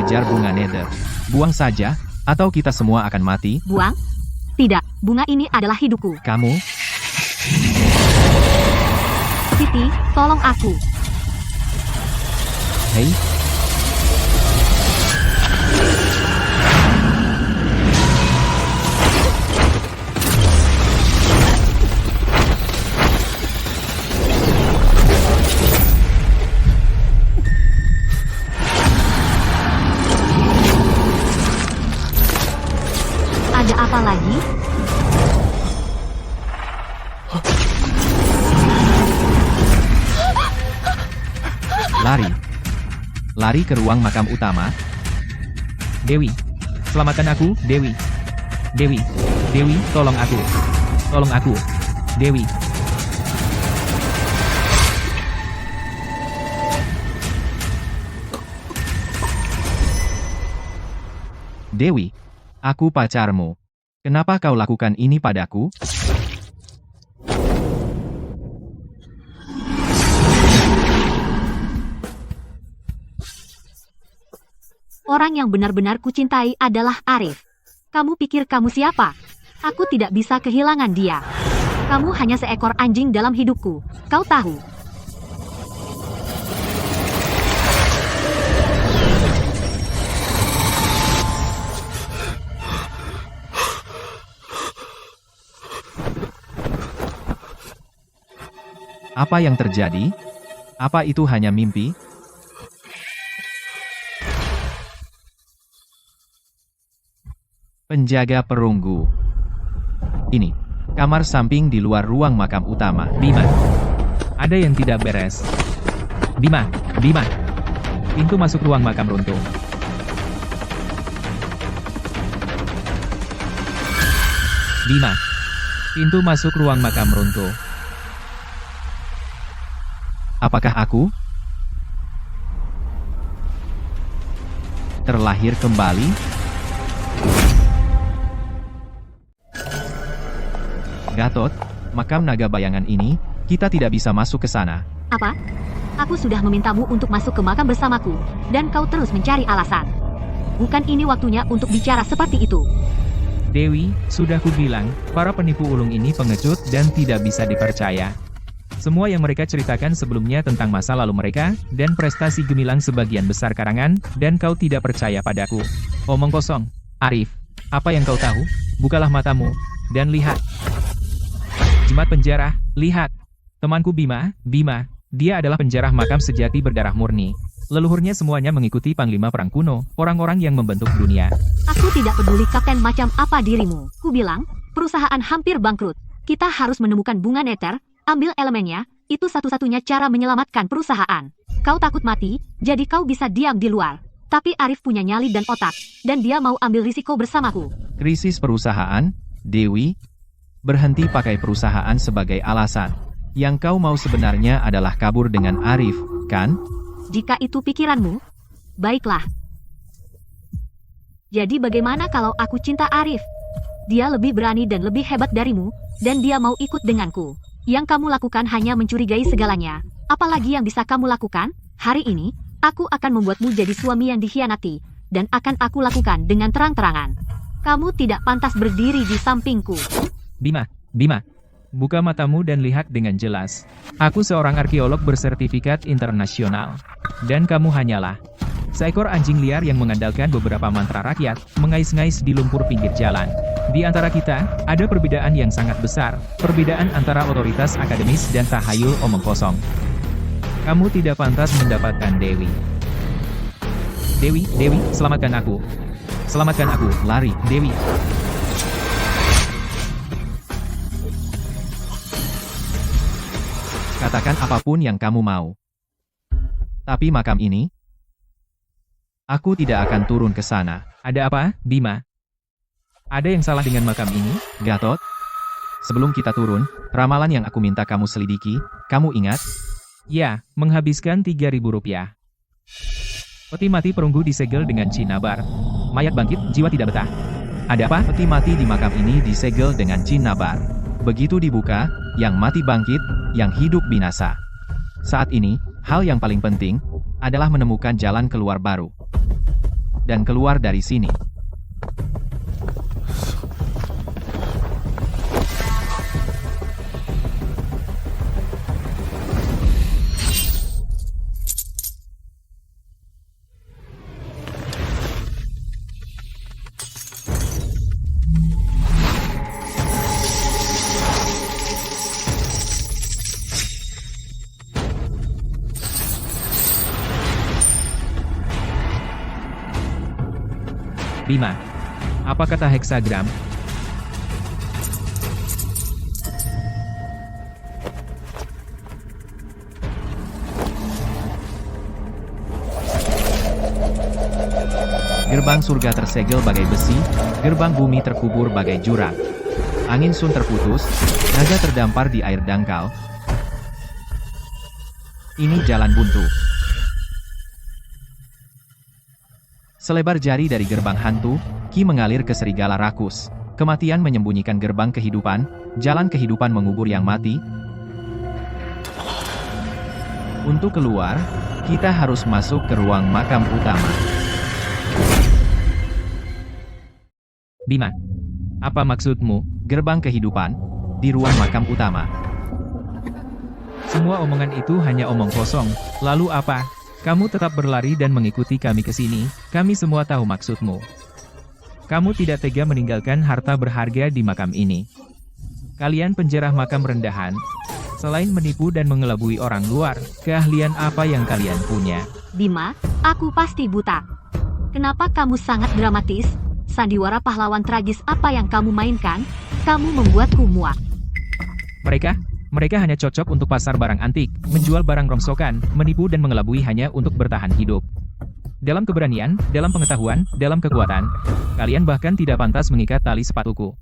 mengejar bunga nether. Buang saja, atau kita semua akan mati. Buang? Tidak, bunga ini adalah hidupku. Kamu? Siti, tolong aku. Hei, Ada apa lagi? lari. Lari ke ruang makam utama. Dewi, selamatkan aku, Dewi. Dewi, Dewi, tolong aku. Tolong aku. Dewi. Dewi, aku pacarmu. Kenapa kau lakukan ini padaku? Orang yang benar-benar kucintai adalah Arif. Kamu pikir kamu siapa? Aku tidak bisa kehilangan dia. Kamu hanya seekor anjing dalam hidupku. Kau tahu. Apa yang terjadi? Apa itu hanya mimpi? Penjaga perunggu. Ini, kamar samping di luar ruang makam utama. Bima, ada yang tidak beres. Bima, Bima, pintu masuk ruang makam runtuh. Bima, pintu masuk ruang makam runtuh. Apakah aku terlahir kembali? Gatot, makam naga bayangan ini, kita tidak bisa masuk ke sana. Apa? Aku sudah memintamu untuk masuk ke makam bersamaku, dan kau terus mencari alasan. Bukan ini waktunya untuk bicara seperti itu. Dewi, sudah kubilang, para penipu ulung ini pengecut dan tidak bisa dipercaya. Semua yang mereka ceritakan sebelumnya tentang masa lalu mereka, dan prestasi gemilang sebagian besar karangan, dan kau tidak percaya padaku. Omong kosong. Arif, apa yang kau tahu? Bukalah matamu, dan lihat. Jimat penjara, lihat. Temanku Bima, Bima, dia adalah penjara makam sejati berdarah murni. Leluhurnya semuanya mengikuti panglima perang kuno, orang-orang yang membentuk dunia. Aku tidak peduli kapten macam apa dirimu. Ku bilang, perusahaan hampir bangkrut. Kita harus menemukan bunga nether, ambil elemennya, itu satu-satunya cara menyelamatkan perusahaan. Kau takut mati, jadi kau bisa diam di luar. Tapi Arif punya nyali dan otak, dan dia mau ambil risiko bersamaku. Krisis perusahaan, Dewi. Berhenti pakai perusahaan sebagai alasan. Yang kau mau sebenarnya adalah kabur dengan Arif, kan? Jika itu pikiranmu, baiklah. Jadi bagaimana kalau aku cinta Arif? Dia lebih berani dan lebih hebat darimu, dan dia mau ikut denganku. Yang kamu lakukan hanya mencurigai segalanya. Apalagi yang bisa kamu lakukan? Hari ini, aku akan membuatmu jadi suami yang dikhianati, dan akan aku lakukan dengan terang-terangan. Kamu tidak pantas berdiri di sampingku. Bima, Bima, buka matamu dan lihat dengan jelas. Aku seorang arkeolog bersertifikat internasional. Dan kamu hanyalah seekor anjing liar yang mengandalkan beberapa mantra rakyat, mengais-ngais di lumpur pinggir jalan. Di antara kita, ada perbedaan yang sangat besar. Perbedaan antara otoritas akademis dan tahayul omong kosong. Kamu tidak pantas mendapatkan Dewi. Dewi, Dewi, selamatkan aku. Selamatkan aku, lari, Dewi. Katakan apapun yang kamu mau. Tapi makam ini, aku tidak akan turun ke sana. Ada apa, Bima? Ada yang salah dengan makam ini, Gatot? Sebelum kita turun, ramalan yang aku minta kamu selidiki, kamu ingat? Ya, menghabiskan Rp3.000. Peti mati perunggu disegel dengan Cinnabar. Mayat bangkit, jiwa tidak betah. Ada apa? Peti mati di makam ini disegel dengan Cinnabar. Begitu dibuka, yang mati bangkit, yang hidup binasa. Saat ini, hal yang paling penting adalah menemukan jalan keluar baru. dan keluar dari sini. Bima, Apa kata heksagram? Gerbang surga tersegel bagai besi, gerbang bumi terkubur bagai jurang. Angin sun terputus, naga terdampar di air dangkal. Ini jalan buntu. Selebar jari dari gerbang hantu, Ki mengalir ke serigala rakus. Kematian menyembunyikan gerbang kehidupan, jalan kehidupan mengubur yang mati. Untuk keluar, kita harus masuk ke ruang makam utama. Bima, apa maksudmu, gerbang kehidupan, di ruang makam utama? Semua omongan itu hanya omong kosong. Lalu apa? Kamu tetap berlari dan mengikuti kami ke sini. Kami semua tahu maksudmu. Kamu tidak tega meninggalkan harta berharga di makam ini. Kalian penjerah makam rendahan. Selain menipu dan mengelabui orang luar, keahlian apa yang kalian punya? Bima, aku pasti buta. Kenapa kamu sangat dramatis? Sandiwara pahlawan tragis apa yang kamu mainkan? Kamu membuatku muak. Mereka hanya cocok untuk pasar barang antik, menjual barang rongsokan, menipu dan mengelabui hanya untuk bertahan hidup. Dalam keberanian, dalam pengetahuan, dalam kekuatan, kalian bahkan tidak pantas mengikat tali sepatuku.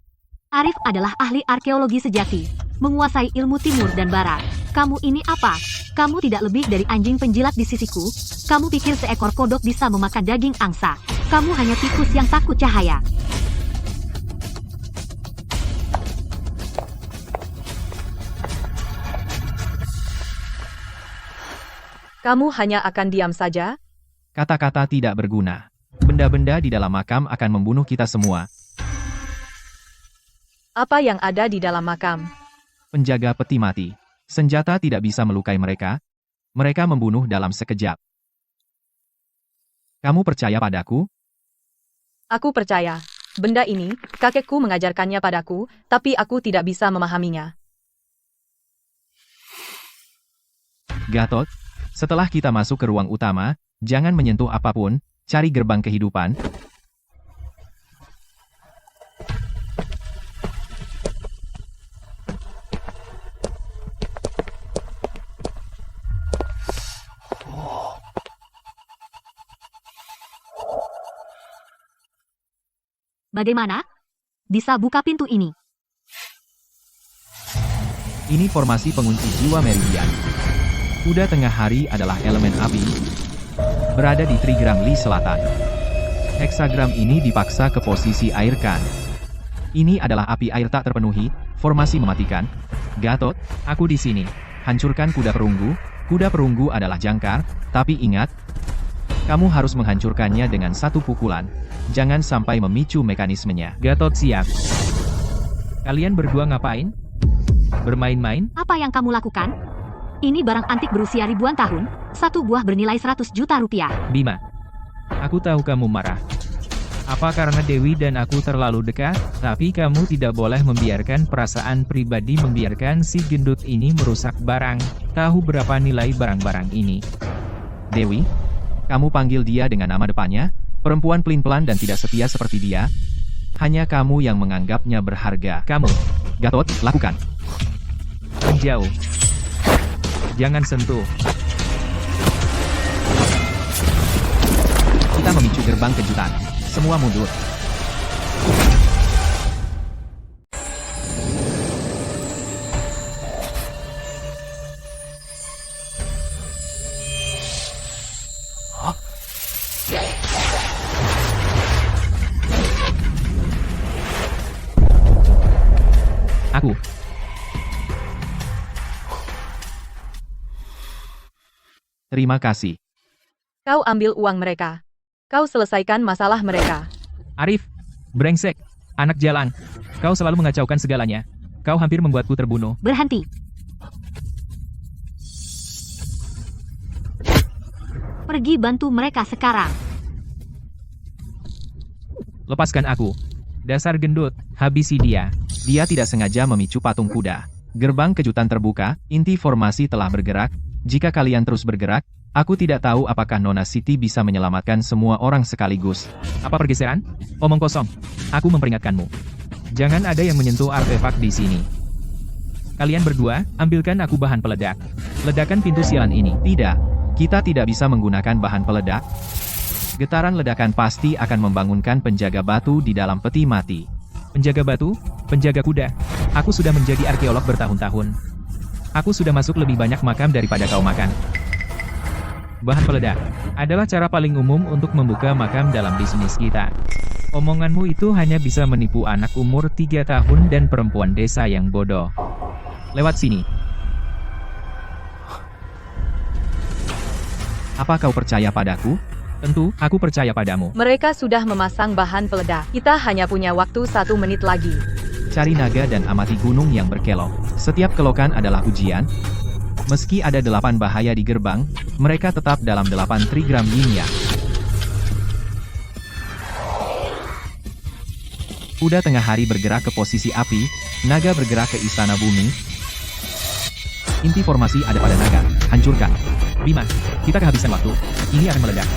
Arif adalah ahli arkeologi sejati, menguasai ilmu timur dan barat. Kamu ini apa? Kamu tidak lebih dari anjing penjilat di sisiku. Kamu pikir seekor kodok bisa memakan daging angsa. Kamu hanya tikus yang takut cahaya. Kamu hanya akan diam saja? Kata-kata tidak berguna. Benda-benda di dalam makam akan membunuh kita semua. Apa yang ada di dalam makam? Penjaga peti mati. Senjata tidak bisa melukai mereka. Mereka membunuh dalam sekejap. Kamu percaya padaku? Aku percaya. Benda ini, kakekku mengajarkannya padaku, tapi aku tidak bisa memahaminya. Gatot, setelah kita masuk ke ruang utama, jangan menyentuh apapun, cari gerbang kehidupan. Bagaimana? Bisa buka pintu ini. Ini formasi pengunci jiwa meridian. Kuda tengah hari adalah elemen api. Berada di trigram Li Selatan. Heksagram ini dipaksa ke posisi air kan. Ini adalah api air tak terpenuhi, formasi mematikan. Gatot, aku di sini. Hancurkan kuda perunggu. Kuda perunggu adalah jangkar, tapi ingat, kamu harus menghancurkannya dengan satu pukulan. Jangan sampai memicu mekanismenya. Gatot siap. Kalian berdua ngapain? Bermain-main? Apa yang kamu lakukan? Ini barang antik berusia ribuan tahun, satu buah bernilai 100 juta rupiah. Bima, aku tahu kamu marah. Apa karena Dewi dan aku terlalu dekat? Tapi kamu tidak boleh membiarkan perasaan pribadi membiarkan si gendut ini merusak barang. Tahu berapa nilai barang-barang ini? Dewi, kamu panggil dia dengan nama depannya? Perempuan pelin-pelan dan tidak setia seperti dia? Hanya kamu yang menganggapnya berharga. Kamu, Gatot, lakukan. menjauh. Jangan sentuh. Kita memicu gerbang kejutan. Semua mundur. Aku. Terima kasih. Kau ambil uang mereka. Kau selesaikan masalah mereka. Arif, brengsek, anak jalan. Kau selalu mengacaukan segalanya. Kau hampir membuatku terbunuh. Berhenti. Pergi bantu mereka sekarang. Lepaskan aku. Dasar gendut, habisi dia. Dia tidak sengaja memicu patung kuda. Gerbang kejutan terbuka, inti formasi telah bergerak. Jika kalian terus bergerak, aku tidak tahu apakah Nona Siti bisa menyelamatkan semua orang sekaligus. Apa pergeseran? Omong kosong. Aku memperingatkanmu. Jangan ada yang menyentuh artefak di sini. Kalian berdua, ambilkan aku bahan peledak. Ledakan pintu sialan ini. Tidak, kita tidak bisa menggunakan bahan peledak. Getaran ledakan pasti akan membangunkan penjaga batu di dalam peti mati. Penjaga batu, penjaga kuda. Aku sudah menjadi arkeolog bertahun-tahun. Aku sudah masuk lebih banyak makam daripada kau makan. Bahan peledak adalah cara paling umum untuk membuka makam dalam bisnis kita. Omonganmu itu hanya bisa menipu anak umur 3 tahun dan perempuan desa yang bodoh. Lewat sini. Apa kau percaya padaku? Tentu, aku percaya padamu. Mereka sudah memasang bahan peledak. Kita hanya punya waktu 1 menit lagi. Cari naga dan amati gunung yang berkelok. Setiap kelokan adalah ujian. Meski ada 8 bahaya di gerbang, mereka tetap dalam 8 trigram yin yang. Kuda tengah hari bergerak ke posisi api, naga bergerak ke istana bumi. Inti formasi ada pada naga, hancurkan. Bima, kita kehabisan waktu. Ini akan meledak.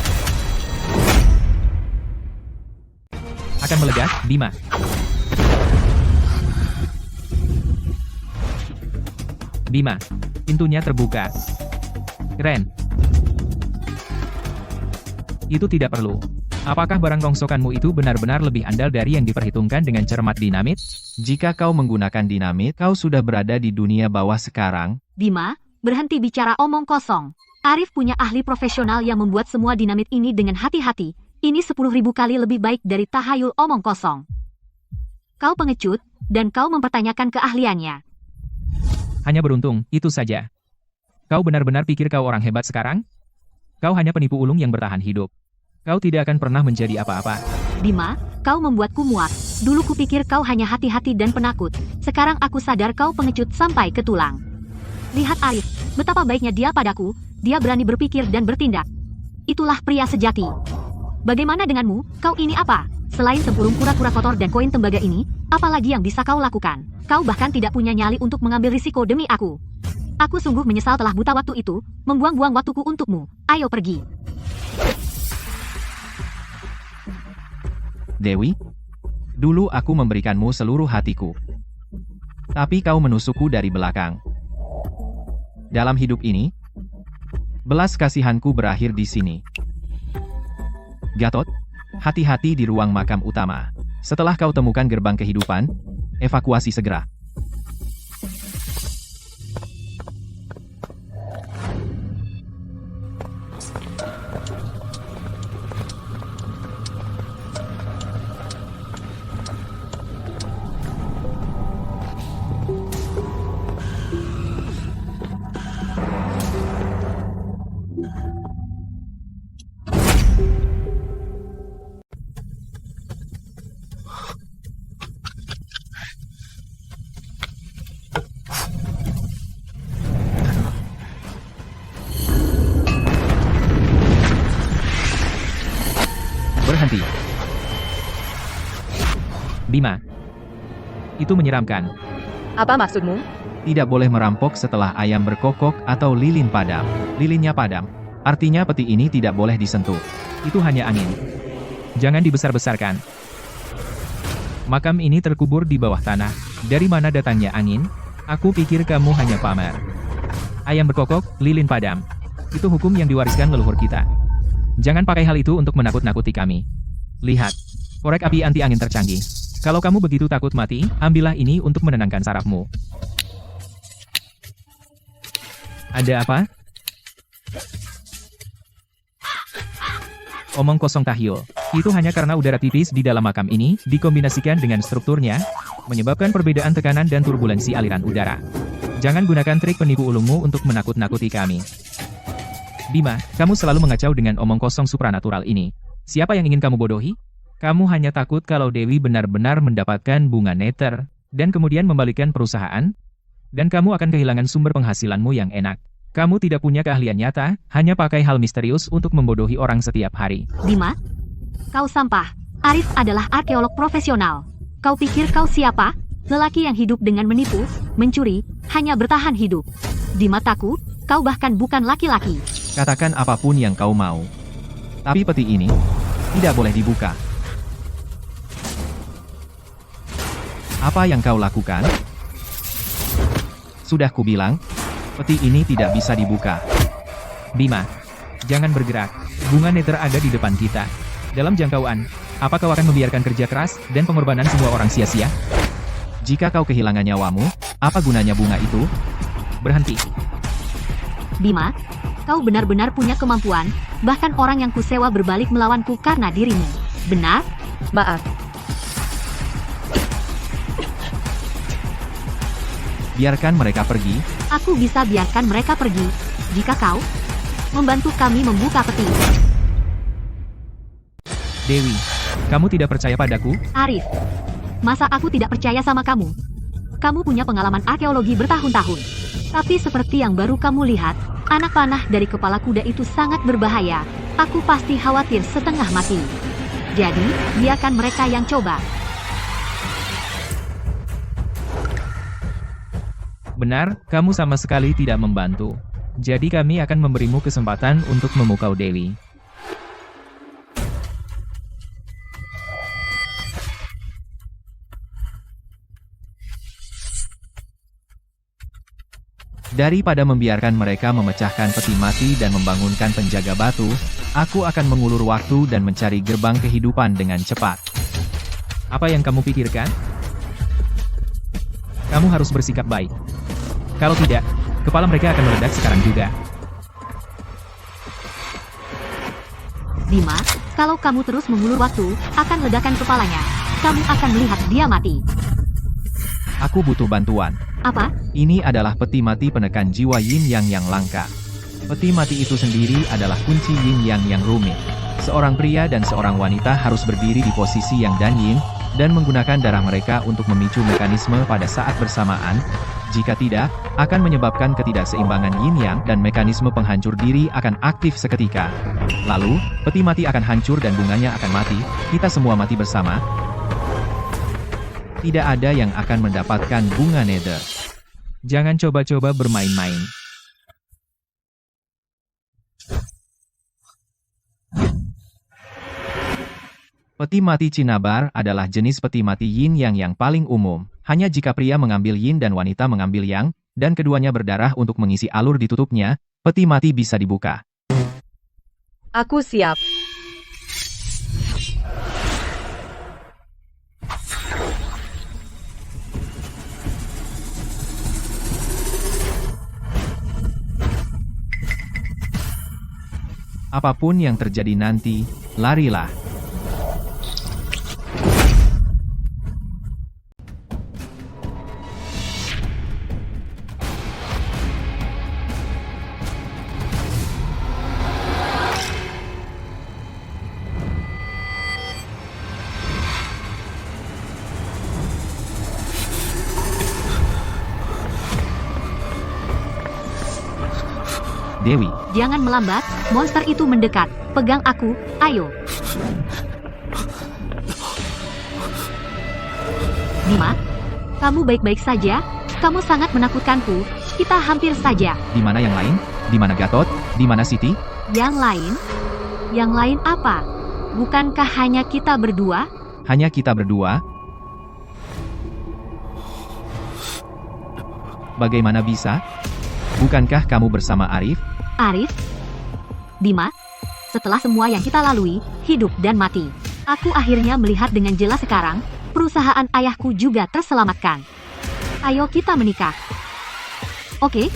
Akan meledak, Bima. Bima, pintunya terbuka. Keren. Itu tidak perlu. Apakah barang rongsokanmu itu benar-benar lebih andal dari yang diperhitungkan dengan cermat dinamit? Jika kau menggunakan dinamit, kau sudah berada di dunia bawah sekarang. Bima, berhenti bicara omong kosong. Arif punya ahli profesional yang membuat semua dinamit ini dengan hati-hati. Ini 10.000 kali lebih baik dari tahayul omong kosong. Kau pengecut, dan kau mempertanyakan keahliannya. Hanya beruntung, itu saja. Kau benar-benar pikir kau orang hebat sekarang? Kau hanya penipu ulung yang bertahan hidup. Kau tidak akan pernah menjadi apa-apa. Bima, kau membuatku muak. Dulu kupikir kau hanya hati-hati dan penakut. Sekarang aku sadar kau pengecut sampai ke tulang. Lihat Arif, betapa baiknya dia padaku. Dia berani berpikir dan bertindak. Itulah pria sejati. Bagaimana denganmu? Kau ini apa? Selain tempurung kura-kura kotor dan koin tembaga ini, apalagi yang bisa kau lakukan? Kau bahkan tidak punya nyali untuk mengambil risiko demi aku. Aku sungguh menyesal telah buta waktu itu, membuang-buang waktuku untukmu. Ayo pergi. Dewi, dulu aku memberikanmu seluruh hatiku. Tapi kau menusukku dari belakang. Dalam hidup ini, belas kasihanku berakhir di sini. Gatot, hati-hati di ruang makam utama. Setelah kau temukan gerbang kehidupan, evakuasi segera. Berhenti. Bima. Itu menyeramkan. Apa maksudmu? Tidak boleh merampok setelah ayam berkokok atau lilin padam. Lilinnya padam. Artinya peti ini tidak boleh disentuh. Itu hanya angin. Jangan dibesar-besarkan. Makam ini terkubur di bawah tanah. Dari mana datangnya angin? Aku pikir kamu hanya pamer. Ayam berkokok, lilin padam. Itu hukum yang diwariskan leluhur kita. Jangan pakai hal itu untuk menakut-nakuti kami. Lihat. Korek api anti angin tercanggih. Kalau kamu begitu takut mati, ambillah ini untuk menenangkan sarafmu. Ada apa? Omong kosong tahyul. Itu hanya karena udara tipis di dalam makam ini, dikombinasikan dengan strukturnya, menyebabkan perbedaan tekanan dan turbulensi aliran udara. Jangan gunakan trik penipu ulungmu untuk menakut-nakuti kami. Bima, kamu selalu mengacau dengan omong kosong supranatural ini. Siapa yang ingin kamu bodohi? Kamu hanya takut kalau Dewi benar-benar mendapatkan bunga Nether, dan kemudian membalikkan perusahaan, dan kamu akan kehilangan sumber penghasilanmu yang enak. Kamu tidak punya keahlian nyata, hanya pakai hal misterius untuk membodohi orang setiap hari. Bima, kau sampah. Arif adalah arkeolog profesional. Kau pikir kau siapa? Lelaki yang hidup dengan menipu, mencuri, hanya bertahan hidup. Di mataku, kau bahkan bukan laki-laki. Katakan apapun yang kau mau. Tapi peti ini tidak boleh dibuka. Apa yang kau lakukan? Sudah kubilang, peti ini tidak bisa dibuka. Bima, jangan bergerak. Bunga Nether ada di depan kita. Dalam jangkauan, apa kau akan membiarkan kerja keras dan pengorbanan semua orang sia-sia? Jika kau kehilangan nyawamu, apa gunanya bunga itu? Berhenti. Bima, kau benar-benar punya kemampuan, bahkan orang yang kusewa berbalik melawanku karena dirimu. Benar? Maaf. Biarkan mereka pergi. Aku bisa biarkan mereka pergi, jika kau membantu kami membuka peti. Dewi, kamu tidak percaya padaku? Arif, masa aku tidak percaya sama kamu? Kamu punya pengalaman arkeologi bertahun-tahun. Tapi seperti yang baru kamu lihat, anak panah dari kepala kuda itu sangat berbahaya. Aku pasti khawatir setengah mati. Jadi, biarkan mereka yang coba. Benar, kamu sama sekali tidak membantu. Jadi kami akan memberimu kesempatan untuk memukau Dewi. Daripada membiarkan mereka memecahkan peti mati dan membangunkan penjaga batu, aku akan mengulur waktu dan mencari gerbang kehidupan dengan cepat. Apa yang kamu pikirkan? Kamu harus bersikap baik. Kalau tidak, kepala mereka akan meledak sekarang juga. Bima, kalau kamu terus mengulur waktu, akan ledakan kepalanya. Kamu akan melihat dia mati. Aku butuh bantuan. Apa? Ini adalah peti mati penekan jiwa yin yang langka. Peti mati itu sendiri adalah kunci yin yang rumit. Seorang pria dan seorang wanita harus berdiri di posisi yang dan yin, dan menggunakan darah mereka untuk memicu mekanisme pada saat bersamaan. Jika tidak, akan menyebabkan ketidakseimbangan yin yang dan mekanisme penghancur diri akan aktif seketika. Lalu, peti mati akan hancur dan bunganya akan mati, kita semua mati bersama. Tidak ada yang akan mendapatkan bunga Nether. Jangan coba-coba bermain-main. Peti mati Cinnabar adalah jenis peti mati yin yang paling umum. Hanya jika pria mengambil yin dan wanita mengambil yang, dan keduanya berdarah untuk mengisi alur ditutupnya, peti mati bisa dibuka. Aku siap. Apapun yang terjadi nanti, larilah. Dewi, Jangan melambat, monster itu mendekat. Pegang aku, ayo. Bima, kamu baik-baik saja? Kamu sangat menakutkanku. Kita hampir saja. di mana yang lain? Di mana Gatot? Di mana Siti? Yang lain? Yang lain apa? Bukankah hanya kita berdua? Hanya kita berdua? Bagaimana bisa? Bukankah kamu bersama Arif? Arif? Bima? Setelah semua yang kita lalui, hidup dan mati, aku akhirnya melihat dengan jelas sekarang, perusahaan ayahku juga terselamatkan. Ayo kita menikah. Oke?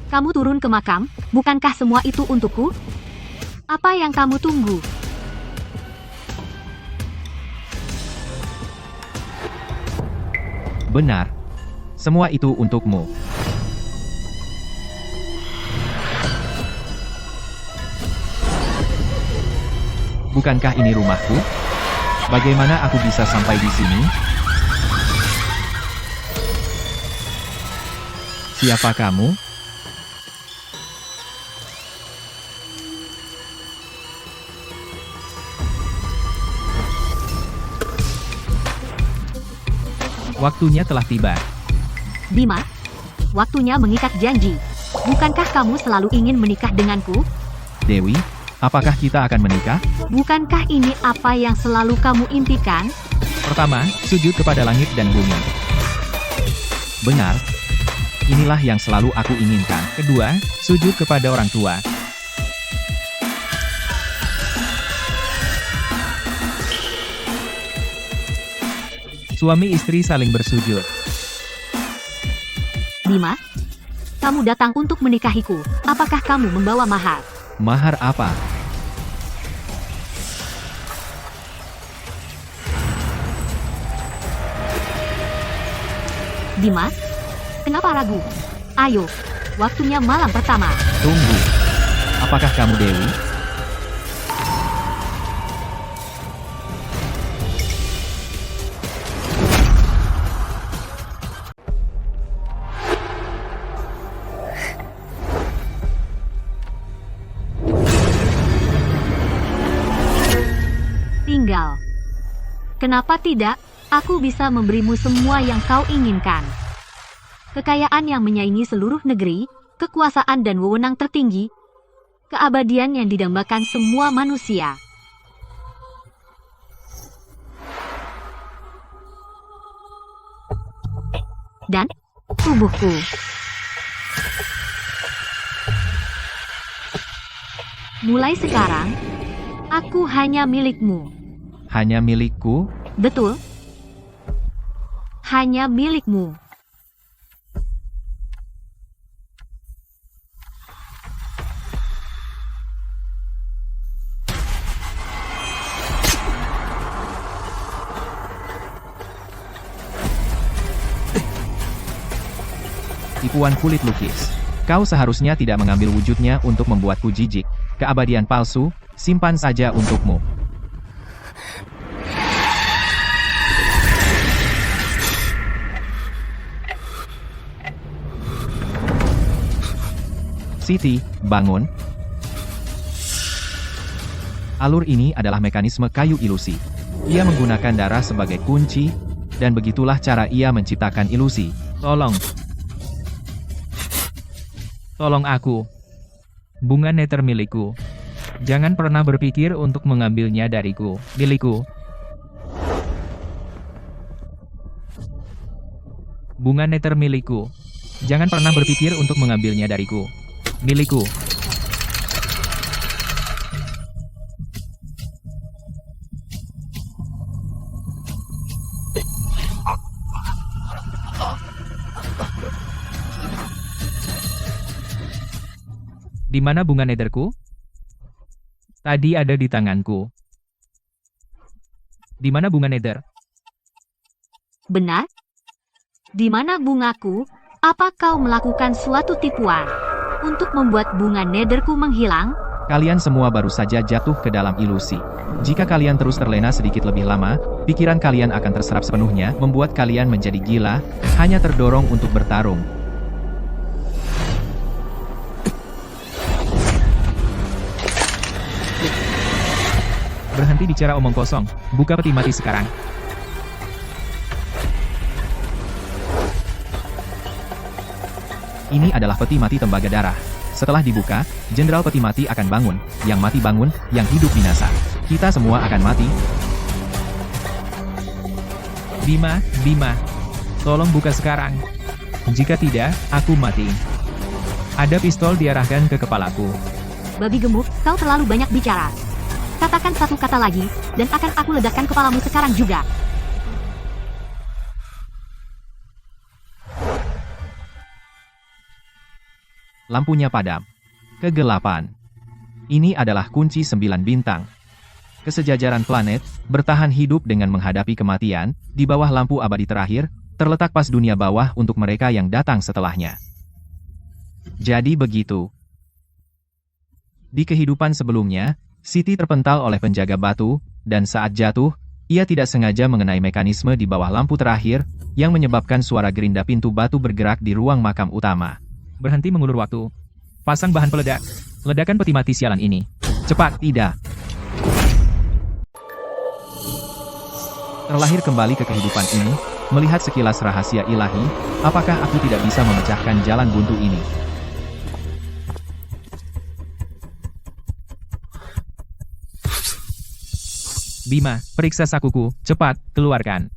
Kamu turun ke makam, bukankah semua itu untukku? Apa yang kamu tunggu? Benar. Semua itu untukmu. Bukankah ini rumahku? Bagaimana aku bisa sampai di sini? Siapa kamu? Waktunya telah tiba. Bima, waktunya mengikat janji. Bukankah kamu selalu ingin menikah denganku? Dewi, apakah kita akan menikah? Bukankah ini apa yang selalu kamu impikan? Pertama, sujud kepada langit dan bumi. Benar. Inilah yang selalu aku inginkan. Kedua, sujud kepada orang tua. Suami istri saling bersujud. Bima, kamu datang untuk menikahiku. Apakah kamu membawa mahar? Mahar apa? Bima, kenapa ragu? Ayo, waktunya malam pertama. Tunggu. Apakah kamu Dewi? Tinggal. Kenapa tidak? Aku bisa memberimu semua yang kau inginkan. Kekayaan yang menyaingi seluruh negeri, kekuasaan dan wewenang tertinggi, keabadian yang didambakan semua manusia. Dan tubuhku. Mulai sekarang, aku hanya milikmu. Hanya milikku? Betul. Hanya milikmu. Tipuan kulit lukis. Kau seharusnya tidak mengambil wujudnya untuk membuatku jijik. Keabadian palsu, simpan saja untukmu. Siti, bangun. Alur ini adalah mekanisme kayu ilusi. Ia menggunakan darah sebagai kunci, dan begitulah cara ia menciptakan ilusi. Tolong. Tolong aku. Bunga neter milikku. Jangan pernah berpikir untuk mengambilnya dariku. Milikku. Bunga neter milikku. Jangan pernah berpikir untuk mengambilnya dariku. Milikku. Di mana bunga netherku? Tadi ada di tanganku. Di mana bunga nether? Benar? Di mana bungaku? Apa kau melakukan suatu tipuan untuk membuat bunga netherku menghilang? Kalian semua baru saja jatuh ke dalam ilusi. Jika kalian terus terlena sedikit lebih lama, pikiran kalian akan terserap sepenuhnya, membuat kalian menjadi gila, hanya terdorong untuk bertarung. Berhenti bicara omong kosong. Buka peti mati sekarang. Ini adalah peti mati tembaga darah. Setelah dibuka, Jenderal Peti Mati akan bangun. Yang mati bangun, yang hidup binasa. Kita semua akan mati. Bima, tolong buka sekarang. Jika tidak, aku mati. Ada pistol diarahkan ke kepalaku. Babi gemuk, kau terlalu banyak bicara. Katakan satu kata lagi, dan akan aku ledakkan kepalamu sekarang juga. Lampunya padam. Kegelapan. Ini adalah kunci 9 bintang. Kesejajaran planet, bertahan hidup dengan menghadapi kematian, di bawah lampu abadi terakhir, terletak pas dunia bawah untuk mereka yang datang setelahnya. Jadi begitu. Di kehidupan sebelumnya, Siti terpental oleh penjaga batu, dan saat jatuh, ia tidak sengaja mengenai mekanisme di bawah lampu terakhir, yang menyebabkan suara gerinda pintu batu bergerak di ruang makam utama. Berhenti mengulur waktu. Pasang bahan peledak. Ledakan peti mati sialan ini. Cepat. Tidak. Terlahir kembali ke kehidupan ini, melihat sekilas rahasia ilahi, apakah aku tidak bisa memecahkan jalan buntu ini? Bima, periksa sakuku. Cepat, keluarkan.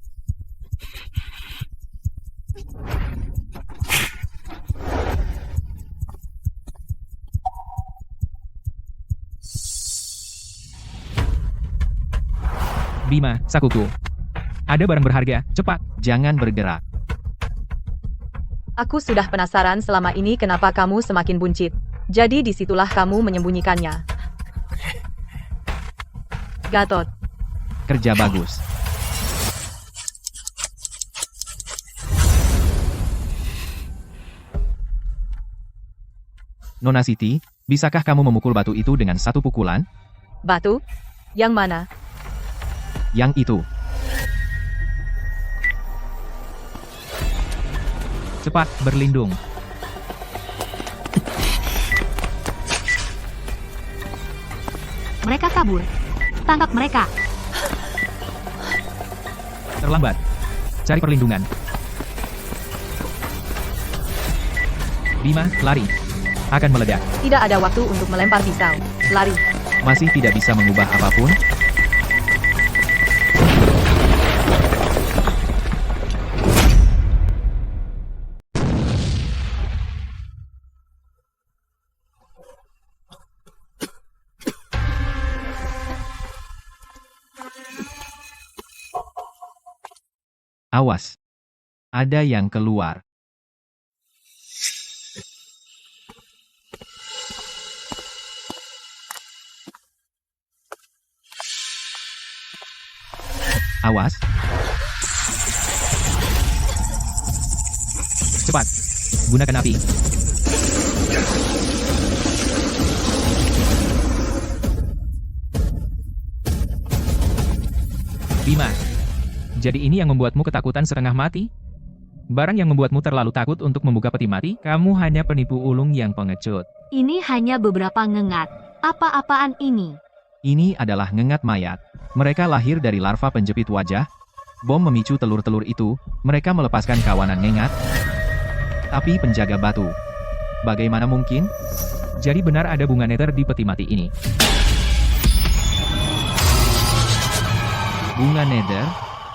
Bima, sakuku. Ada barang berharga, cepat. Jangan bergerak. Aku sudah penasaran selama ini kenapa kamu semakin buncit. Jadi disitulah kamu menyembunyikannya. Gatot. Kerja bagus. Nona Siti, bisakah kamu memukul batu itu dengan satu pukulan? Batu? Yang mana? Yang itu. Cepat, berlindung. Mereka kabur. Tangkap mereka. Terlambat. Cari perlindungan. Bima, lari. Akan meledak. Tidak ada waktu untuk melempar pisau. Lari. Masih tidak bisa mengubah apapun? Awas. Ada yang keluar. Awas. Cepat. Gunakan api. Bima. Jadi ini yang membuatmu ketakutan setengah mati? Barang yang membuatmu terlalu takut untuk membuka peti mati? Kamu hanya penipu ulung yang pengecut. Ini hanya beberapa ngengat. Apa-apaan ini? Ini adalah ngengat mayat. Mereka lahir dari larva penjepit wajah. Bom memicu telur-telur itu, mereka melepaskan kawanan ngengat. Tapi penjaga batu. Bagaimana mungkin? Jadi benar ada bunga nether di peti mati ini. Bunga nether?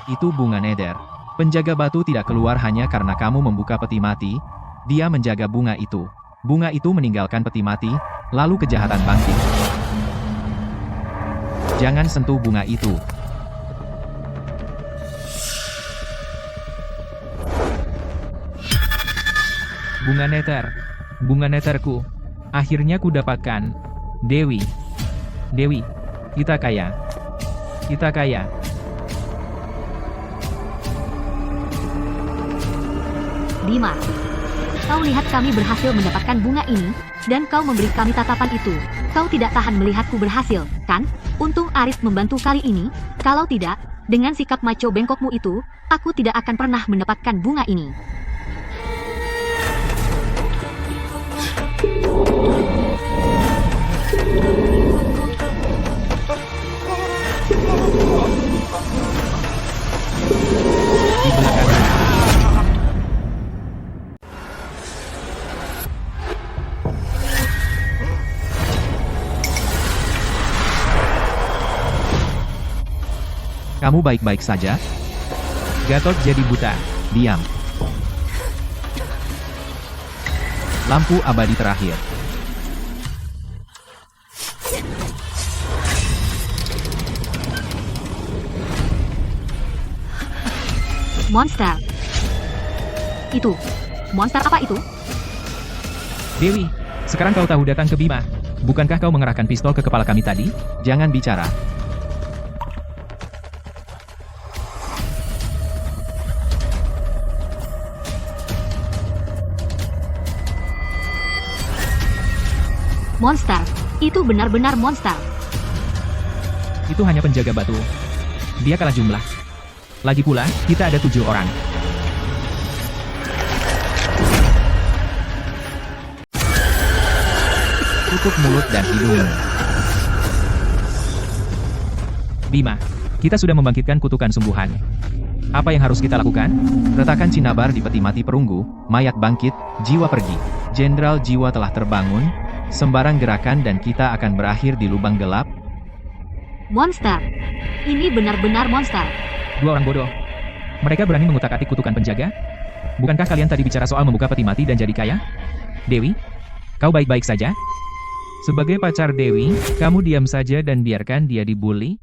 Itu bunga nether. Penjaga batu tidak keluar hanya karena kamu membuka peti mati. Dia menjaga bunga itu. Bunga itu meninggalkan peti mati, lalu kejahatan bangkit. Jangan sentuh bunga itu. Bunga nether. Bunga netherku. Akhirnya ku dapatkan. Dewi. Dewi. Kita kaya. Kita kaya. Bima. Kau lihat kami berhasil mendapatkan bunga ini, dan kau memberi kami tatapan itu. Kau tidak tahan melihatku berhasil, kan? Untung Arif membantu kali ini. Kalau tidak, dengan sikap maco bengkokmu itu, aku tidak akan pernah mendapatkan bunga ini. Di belakang. Kamu baik-baik saja? Gatot jadi buta. Diam. Lampu abadi terakhir. Monster. Itu. Monster apa itu? Dewi, sekarang kau tahu datang ke Bima. Bukankah kau mengerahkan pistol ke kepala kami tadi? Jangan bicara. Monster. Itu benar-benar monster. Itu hanya penjaga batu. Dia kalah jumlah. Lagi pula, kita ada 7 orang. Tutup mulut dan hidungmu. Bima, kita sudah membangkitkan kutukan sungguhan. Apa yang harus kita lakukan? Retakan Cinnabar di peti mati perunggu, mayat bangkit, jiwa pergi. Jenderal jiwa telah terbangun, sembarang gerakan dan kita akan berakhir di lubang gelap. Monster. Ini benar-benar monster. 2 orang bodoh. Mereka berani mengutak-atik kutukan penjaga? Bukankah kalian tadi bicara soal membuka peti mati dan jadi kaya? Dewi, kau baik-baik saja? Sebagai pacar Dewi, kamu diam saja dan biarkan dia dibully?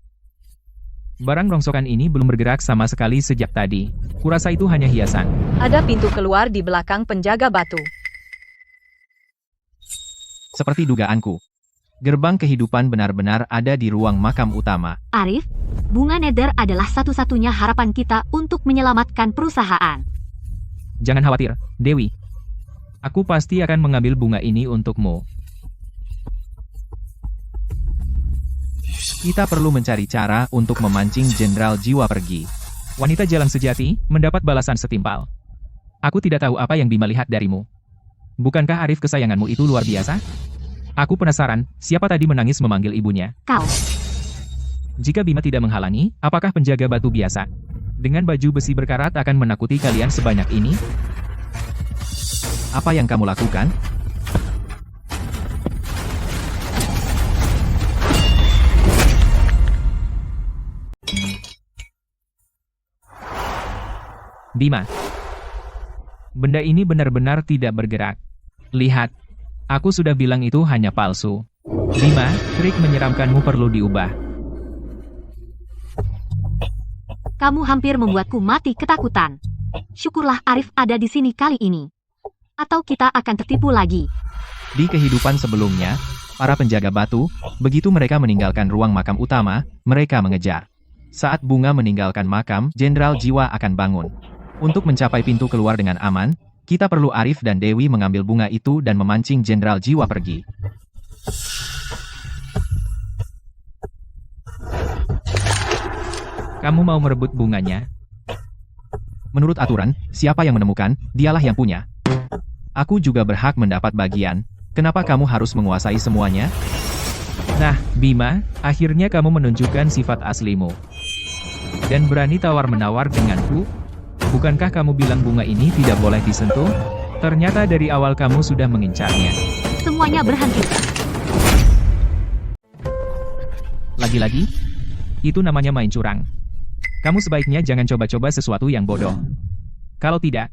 Barang rongsokan ini belum bergerak sama sekali sejak tadi. Kurasa itu hanya hiasan. Ada pintu keluar di belakang penjaga batu. Seperti dugaanku. Gerbang kehidupan benar-benar ada di ruang makam utama. Arif, bunga nether adalah satu-satunya harapan kita untuk menyelamatkan perusahaan. Jangan khawatir, Dewi. Aku pasti akan mengambil bunga ini untukmu. Kita perlu mencari cara untuk memancing Jenderal Jiwa pergi. Wanita jalang sejati, mendapat balasan setimpal. Aku tidak tahu apa yang Bima lihat darimu. Bukankah Arif kesayanganmu itu luar biasa? Aku penasaran, siapa tadi menangis memanggil ibunya? Kau. Jika Bima tidak menghalangi, apakah penjaga batu biasa? Dengan baju besi berkarat akan menakuti kalian sebanyak ini? Apa yang kamu lakukan? Bima. Benda ini benar-benar tidak bergerak. Lihat. Aku sudah bilang itu hanya palsu. Bima, trik menyeramkanmu perlu diubah. Kamu hampir membuatku mati ketakutan. Syukurlah Arif ada di sini kali ini. Atau kita akan tertipu lagi. Di kehidupan sebelumnya, para penjaga batu, begitu mereka meninggalkan ruang makam utama, mereka mengejar. Saat bunga meninggalkan makam, Jenderal Jiwa akan bangun. Untuk mencapai pintu keluar dengan aman, kita perlu Arif dan Dewi mengambil bunga itu dan memancing Jenderal Jiwa pergi. Kamu mau merebut bunganya? Menurut aturan, siapa yang menemukan, dialah yang punya. Aku juga berhak mendapat bagian. Kenapa kamu harus menguasai semuanya? Nah, Bima, akhirnya kamu menunjukkan sifat aslimu. Dan berani tawar-menawar denganku? Bukankah kamu bilang bunga ini tidak boleh disentuh? Ternyata dari awal kamu sudah mengincarnya. Semuanya berhenti. Lagi-lagi? Itu namanya main curang. Kamu sebaiknya jangan coba-coba sesuatu yang bodoh. Kalau tidak,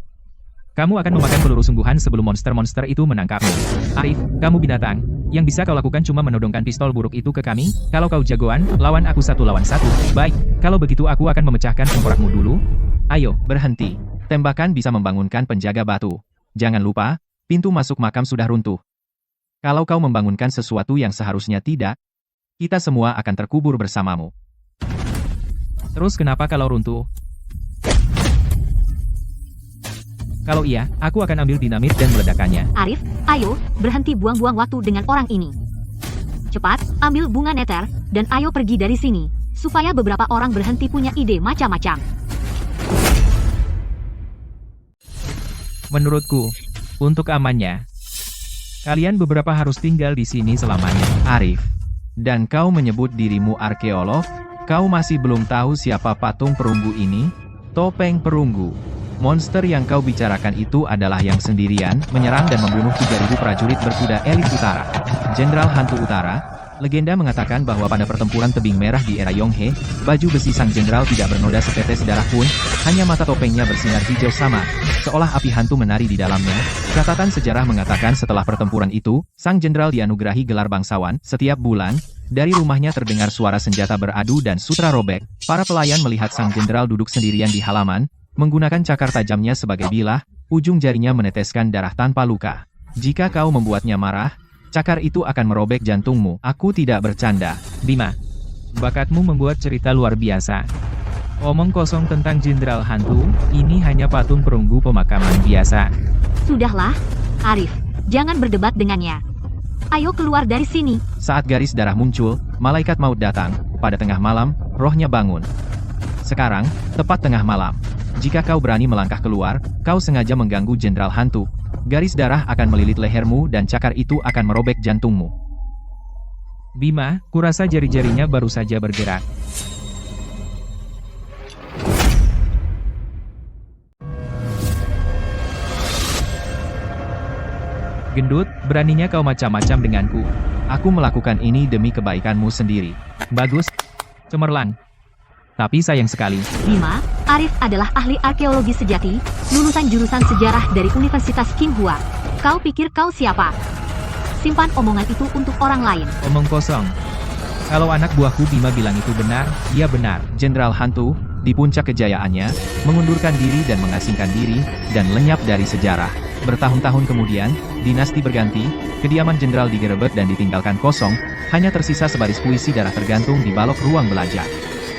kamu akan memakan peluru sungguhan sebelum monster-monster itu menangkapmu. Arif, kamu binatang. Yang bisa kau lakukan cuma menodongkan pistol buruk itu ke kami. Kalau kau jagoan, lawan aku 1 lawan 1. Baik, kalau begitu aku akan memecahkan tengkorakmu dulu. Ayo, berhenti. Tembakan bisa membangunkan penjaga batu. Jangan lupa, pintu masuk makam sudah runtuh. Kalau kau membangunkan sesuatu yang seharusnya tidak, kita semua akan terkubur bersamamu. Terus kenapa kalau runtuh? Kalau iya, aku akan ambil dinamit dan meledakannya. Arif, ayo, berhenti buang-buang waktu dengan orang ini. Cepat, ambil bunga nether, dan ayo pergi dari sini, supaya beberapa orang berhenti punya ide macam-macam. Menurutku, untuk amannya, kalian beberapa harus tinggal di sini selamanya. Arif, dan kau menyebut dirimu arkeolog? Kau masih belum tahu siapa patung perunggu ini? Topeng perunggu. Monster yang kau bicarakan itu adalah yang sendirian, menyerang dan membunuh 3.000 prajurit berkuda elit utara. Jenderal Hantu Utara, legenda mengatakan bahwa pada pertempuran tebing merah di era Yonghe, baju besi sang jenderal tidak bernoda setetes darah pun, hanya mata topengnya bersinar hijau sama, seolah api hantu menari di dalamnya. Catatan sejarah mengatakan setelah pertempuran itu, sang jenderal dianugerahi gelar bangsawan. Setiap bulan, dari rumahnya terdengar suara senjata beradu dan sutra robek. Para pelayan melihat sang jenderal duduk sendirian di halaman, menggunakan cakar tajamnya sebagai bilah, ujung jarinya meneteskan darah tanpa luka. Jika kau membuatnya marah, cakar itu akan merobek jantungmu. Aku tidak bercanda. Bima, bakatmu membuat cerita luar biasa. Omong kosong tentang jenderal hantu, ini hanya patung perunggu pemakaman biasa. Sudahlah, Arif, jangan berdebat dengannya. Ayo keluar dari sini. Saat garis darah muncul, malaikat maut datang. pada tengah malam, rohnya bangun. Sekarang, tepat tengah malam. Jika kau berani melangkah keluar, kau sengaja mengganggu Jenderal Hantu. Garis darah akan melilit lehermu dan cakar itu akan merobek jantungmu. Bima, kurasa jari-jarinya baru saja bergerak. Gendut, beraninya kau macam-macam denganku. Aku melakukan ini demi kebaikanmu sendiri. Bagus. Cemerlang. Tapi sayang sekali. Bima, Arif adalah ahli arkeologi sejati, lulusan jurusan sejarah dari Universitas Qinghua. Kau pikir kau siapa? Simpan omongan itu untuk orang lain. Omong kosong. Kalau anak buahku Bima bilang itu benar, ia benar. Jenderal Hantu, di puncak kejayaannya, mengundurkan diri dan mengasingkan diri, dan lenyap dari sejarah. Bertahun-tahun kemudian, dinasti berganti, kediaman jenderal digerebek dan ditinggalkan kosong, hanya tersisa sebaris puisi darah tergantung di balok ruang belajar.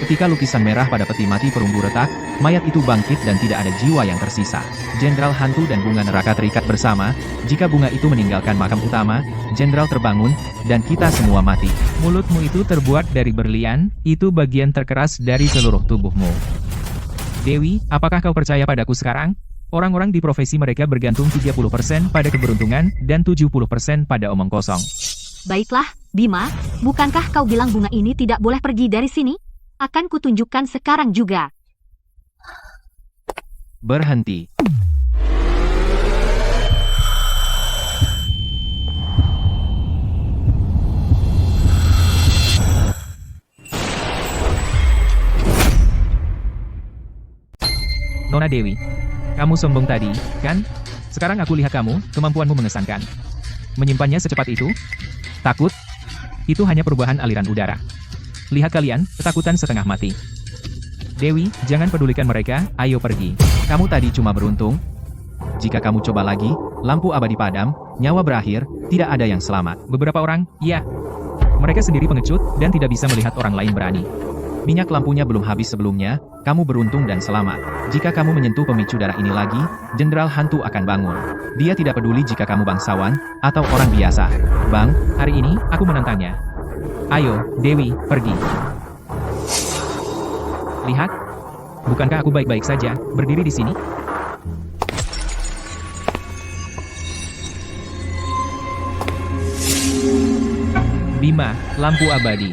Ketika lukisan merah pada peti mati perunggu retak, mayat itu bangkit dan tidak ada jiwa yang tersisa. Jenderal Hantu dan bunga neraka terikat bersama, jika bunga itu meninggalkan makam utama, jenderal terbangun, dan kita semua mati. Mulutmu itu terbuat dari berlian, itu bagian terkeras dari seluruh tubuhmu. Dewi, apakah kau percaya padaku sekarang? Orang-orang di profesi mereka bergantung 30% pada keberuntungan, dan 70% pada omong kosong. Baiklah, Bima, bukankah kau bilang bunga ini tidak boleh pergi dari sini? Akan kutunjukkan sekarang juga. Berhenti. Nona Dewi, kamu sombong tadi, kan? Sekarang aku lihat kamu, kemampuanmu mengesankan. Menyimpannya secepat itu? Takut? Itu hanya perubahan aliran udara. Lihat kalian, ketakutan setengah mati. Dewi, jangan pedulikan mereka, ayo pergi. Kamu tadi cuma beruntung. Jika kamu coba lagi, lampu abadi padam, nyawa berakhir, tidak ada yang selamat. Beberapa orang, ya. Mereka sendiri pengecut, dan tidak bisa melihat orang lain berani. Minyak lampunya belum habis sebelumnya, kamu beruntung dan selamat. Jika kamu menyentuh pemicu darah ini lagi, Jenderal Hantu akan bangun. Dia tidak peduli jika kamu bangsawan, atau orang biasa. Bang, Hari ini, aku menantangnya. Ayo, Dewi, pergi. Lihat. Bukankah aku baik-baik saja, berdiri di sini? Bima, lampu abadi.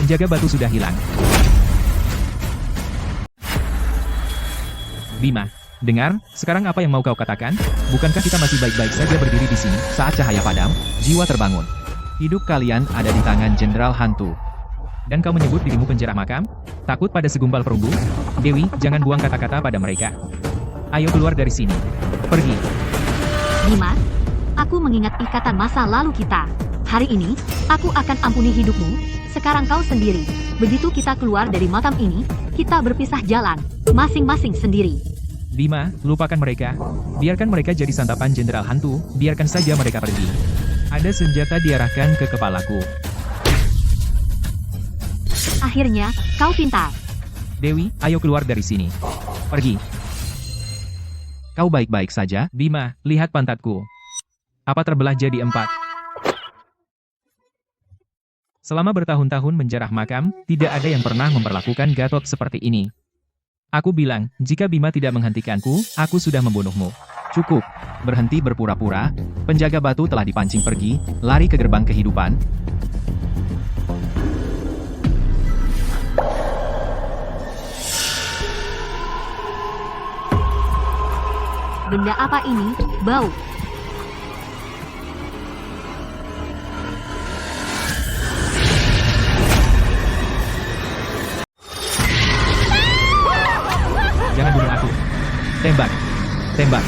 Penjaga batu sudah hilang. Bima, dengar, sekarang apa yang mau kau katakan? Bukankah kita masih baik-baik saja berdiri di sini? saat cahaya padam, jiwa terbangun. Hidup kalian ada di tangan Jenderal Hantu. Dan kau menyebut dirimu penjara makam? Takut pada segumpal perunggu? Dewi, jangan buang kata-kata pada mereka. Ayo keluar dari sini. Pergi. Bima, aku mengingat ikatan masa lalu kita. Hari ini, aku akan ampuni hidupmu. Sekarang kau sendiri. Begitu kita keluar dari makam ini, kita berpisah jalan, masing-masing sendiri. Bima, lupakan mereka. Biarkan mereka jadi santapan Jenderal Hantu, biarkan saja mereka pergi. Ada senjata diarahkan ke kepalaku. Akhirnya, kau pintar. Dewi, ayo keluar dari sini. Pergi. Kau baik-baik saja? Bima, lihat pantatku. Apa terbelah jadi 4? Selama bertahun-tahun menjarah makam, tidak ada yang pernah memperlakukan Gatot seperti ini. Aku bilang, jika Bima tidak menghentikanku, aku sudah membunuhmu. Cukup. Berhenti berpura-pura. Penjaga batu telah dipancing pergi, lari ke gerbang kehidupan. Benda apa ini? Bau. Jangan bunuh aku. Tembak. Tembak.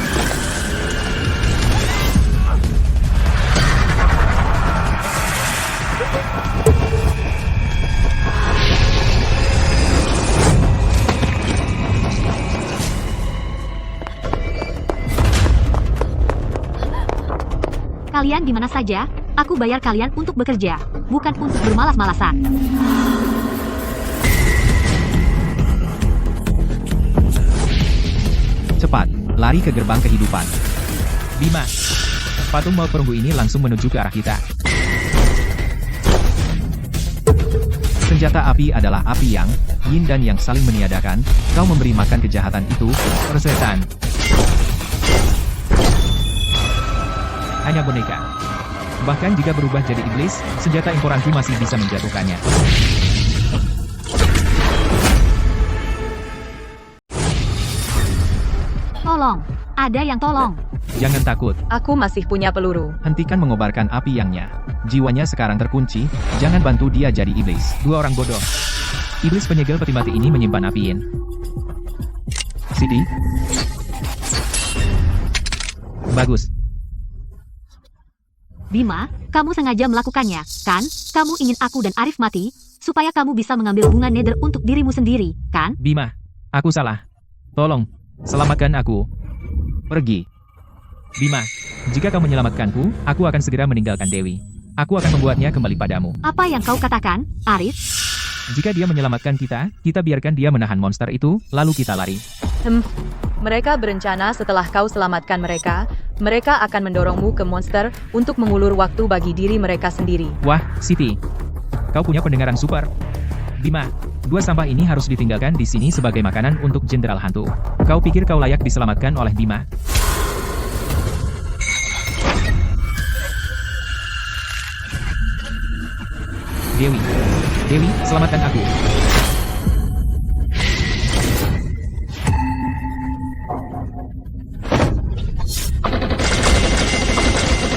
Kalian di mana saja? Aku bayar kalian untuk bekerja, bukan untuk bermalas-malasan. Cepat, lari ke gerbang kehidupan. Bima. Patung maut perunggu ini langsung menuju ke arah kita. Senjata api adalah api yang, yin dan yang saling meniadakan. Kau memberi makan kejahatan itu, Persetan. Hanya boneka. Bahkan jika berubah jadi iblis, senjata imporanku masih bisa menjatuhkannya. Tolong, ada yang tolong. Jangan takut. Aku masih punya peluru. hentikan mengobarkan api yangnya. Jiwanya sekarang terkunci, jangan bantu dia jadi iblis. Dua orang bodoh. Iblis penyegel peti mati ini menyimpan api yin. Siti, Bagus. Bima, kamu sengaja melakukannya, kan? Kamu ingin aku dan Arif mati, supaya kamu bisa mengambil bunga nether untuk dirimu sendiri, kan? Bima, aku salah. Tolong, selamatkan aku. pergi. Bima, jika kau menyelamatkanku, aku akan segera meninggalkan Dewi. Aku akan membuatnya kembali padamu. Apa yang kau katakan, Arif? Jika dia menyelamatkan kita, kita biarkan dia menahan monster itu, lalu kita lari. Mereka berencana setelah kau selamatkan mereka, mereka akan mendorongmu ke monster untuk mengulur waktu bagi diri mereka sendiri. Wah, Siti. Kau punya pendengaran super. Bima, dua sampah ini harus ditinggalkan di sini sebagai makanan untuk Jenderal Hantu. Kau pikir kau layak diselamatkan oleh Bima? Dewi. Dewi, selamatkan aku.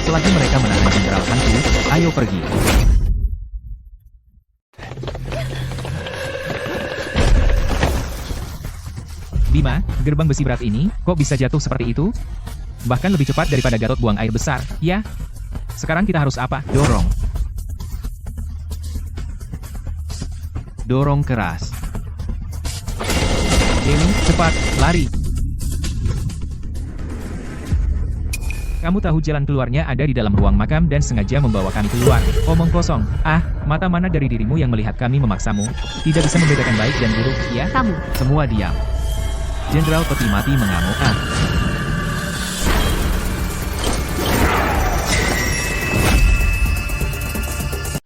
Selagi mereka menahan Jenderal Hantu, ayo pergi. Bima, gerbang besi berat ini, kok bisa jatuh seperti itu? Bahkan lebih cepat daripada Gatot buang air besar, ya? Sekarang kita harus apa? Dorong. Dorong keras. Dewi, cepat, lari. Kamu tahu jalan keluarnya ada di dalam ruang makam dan sengaja membawa kami keluar. Omong kosong. Ah, mata mana dari dirimu yang melihat kami memaksamu? Tidak bisa membedakan baik dan buruk, ya? Kamu. Semua diam. Jenderal Peti Mati mengamuk.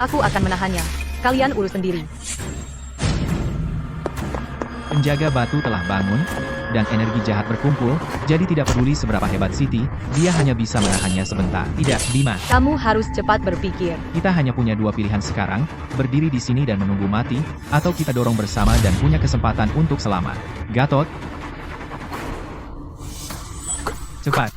Aku akan menahannya. Kalian urus sendiri. Penjaga batu telah bangun, dan energi jahat berkumpul, jadi tidak peduli seberapa hebat Siti, dia hanya bisa menahannya sebentar. Tidak, Bima. Kamu harus cepat berpikir. Kita hanya punya dua pilihan sekarang, berdiri di sini dan menunggu mati, atau kita dorong bersama dan punya kesempatan untuk selamat. Gatot, Cepat.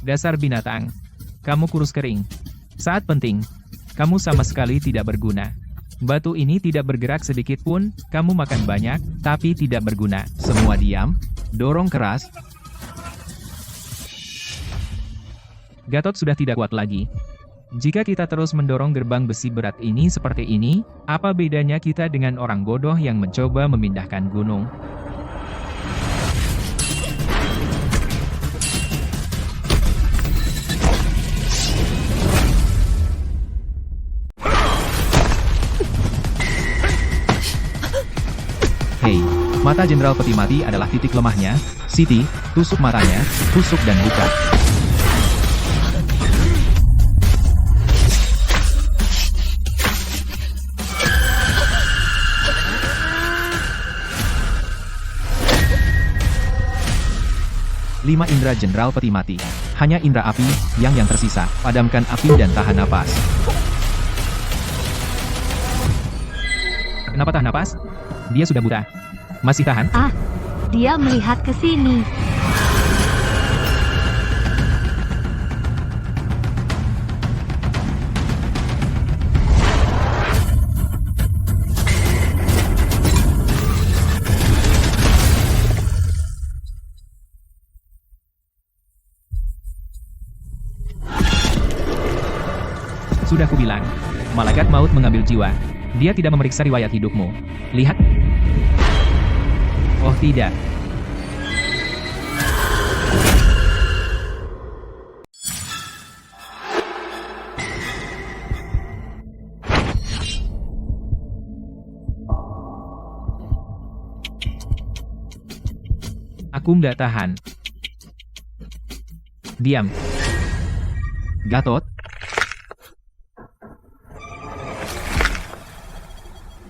Dasar binatang. Kamu kurus kering. Saat penting, kamu sama sekali tidak berguna. Batu ini tidak bergerak sedikit pun, kamu makan banyak, tapi tidak berguna. semua diam, dorong keras, Gatot sudah tidak kuat lagi. Jika kita terus mendorong gerbang besi berat ini seperti ini, apa bedanya kita dengan orang bodoh yang mencoba memindahkan gunung? hei. Mata Jenderal Peti Mati adalah titik lemahnya. Siti, tusuk matanya, tusuk dan buka. Lima indera Jenderal Peti Mati. Hanya indera api yang tersisa. Padamkan api dan tahan napas. Kenapa tahan napas? Dia sudah buta. Masih tahan? Ah, dia melihat ke sini. Sudah kubilang. Malaikat maut mengambil jiwa. Dia tidak memeriksa riwayat hidupmu. Lihat. Oh tidak. Aku nggak tahan. Diam. Gatot,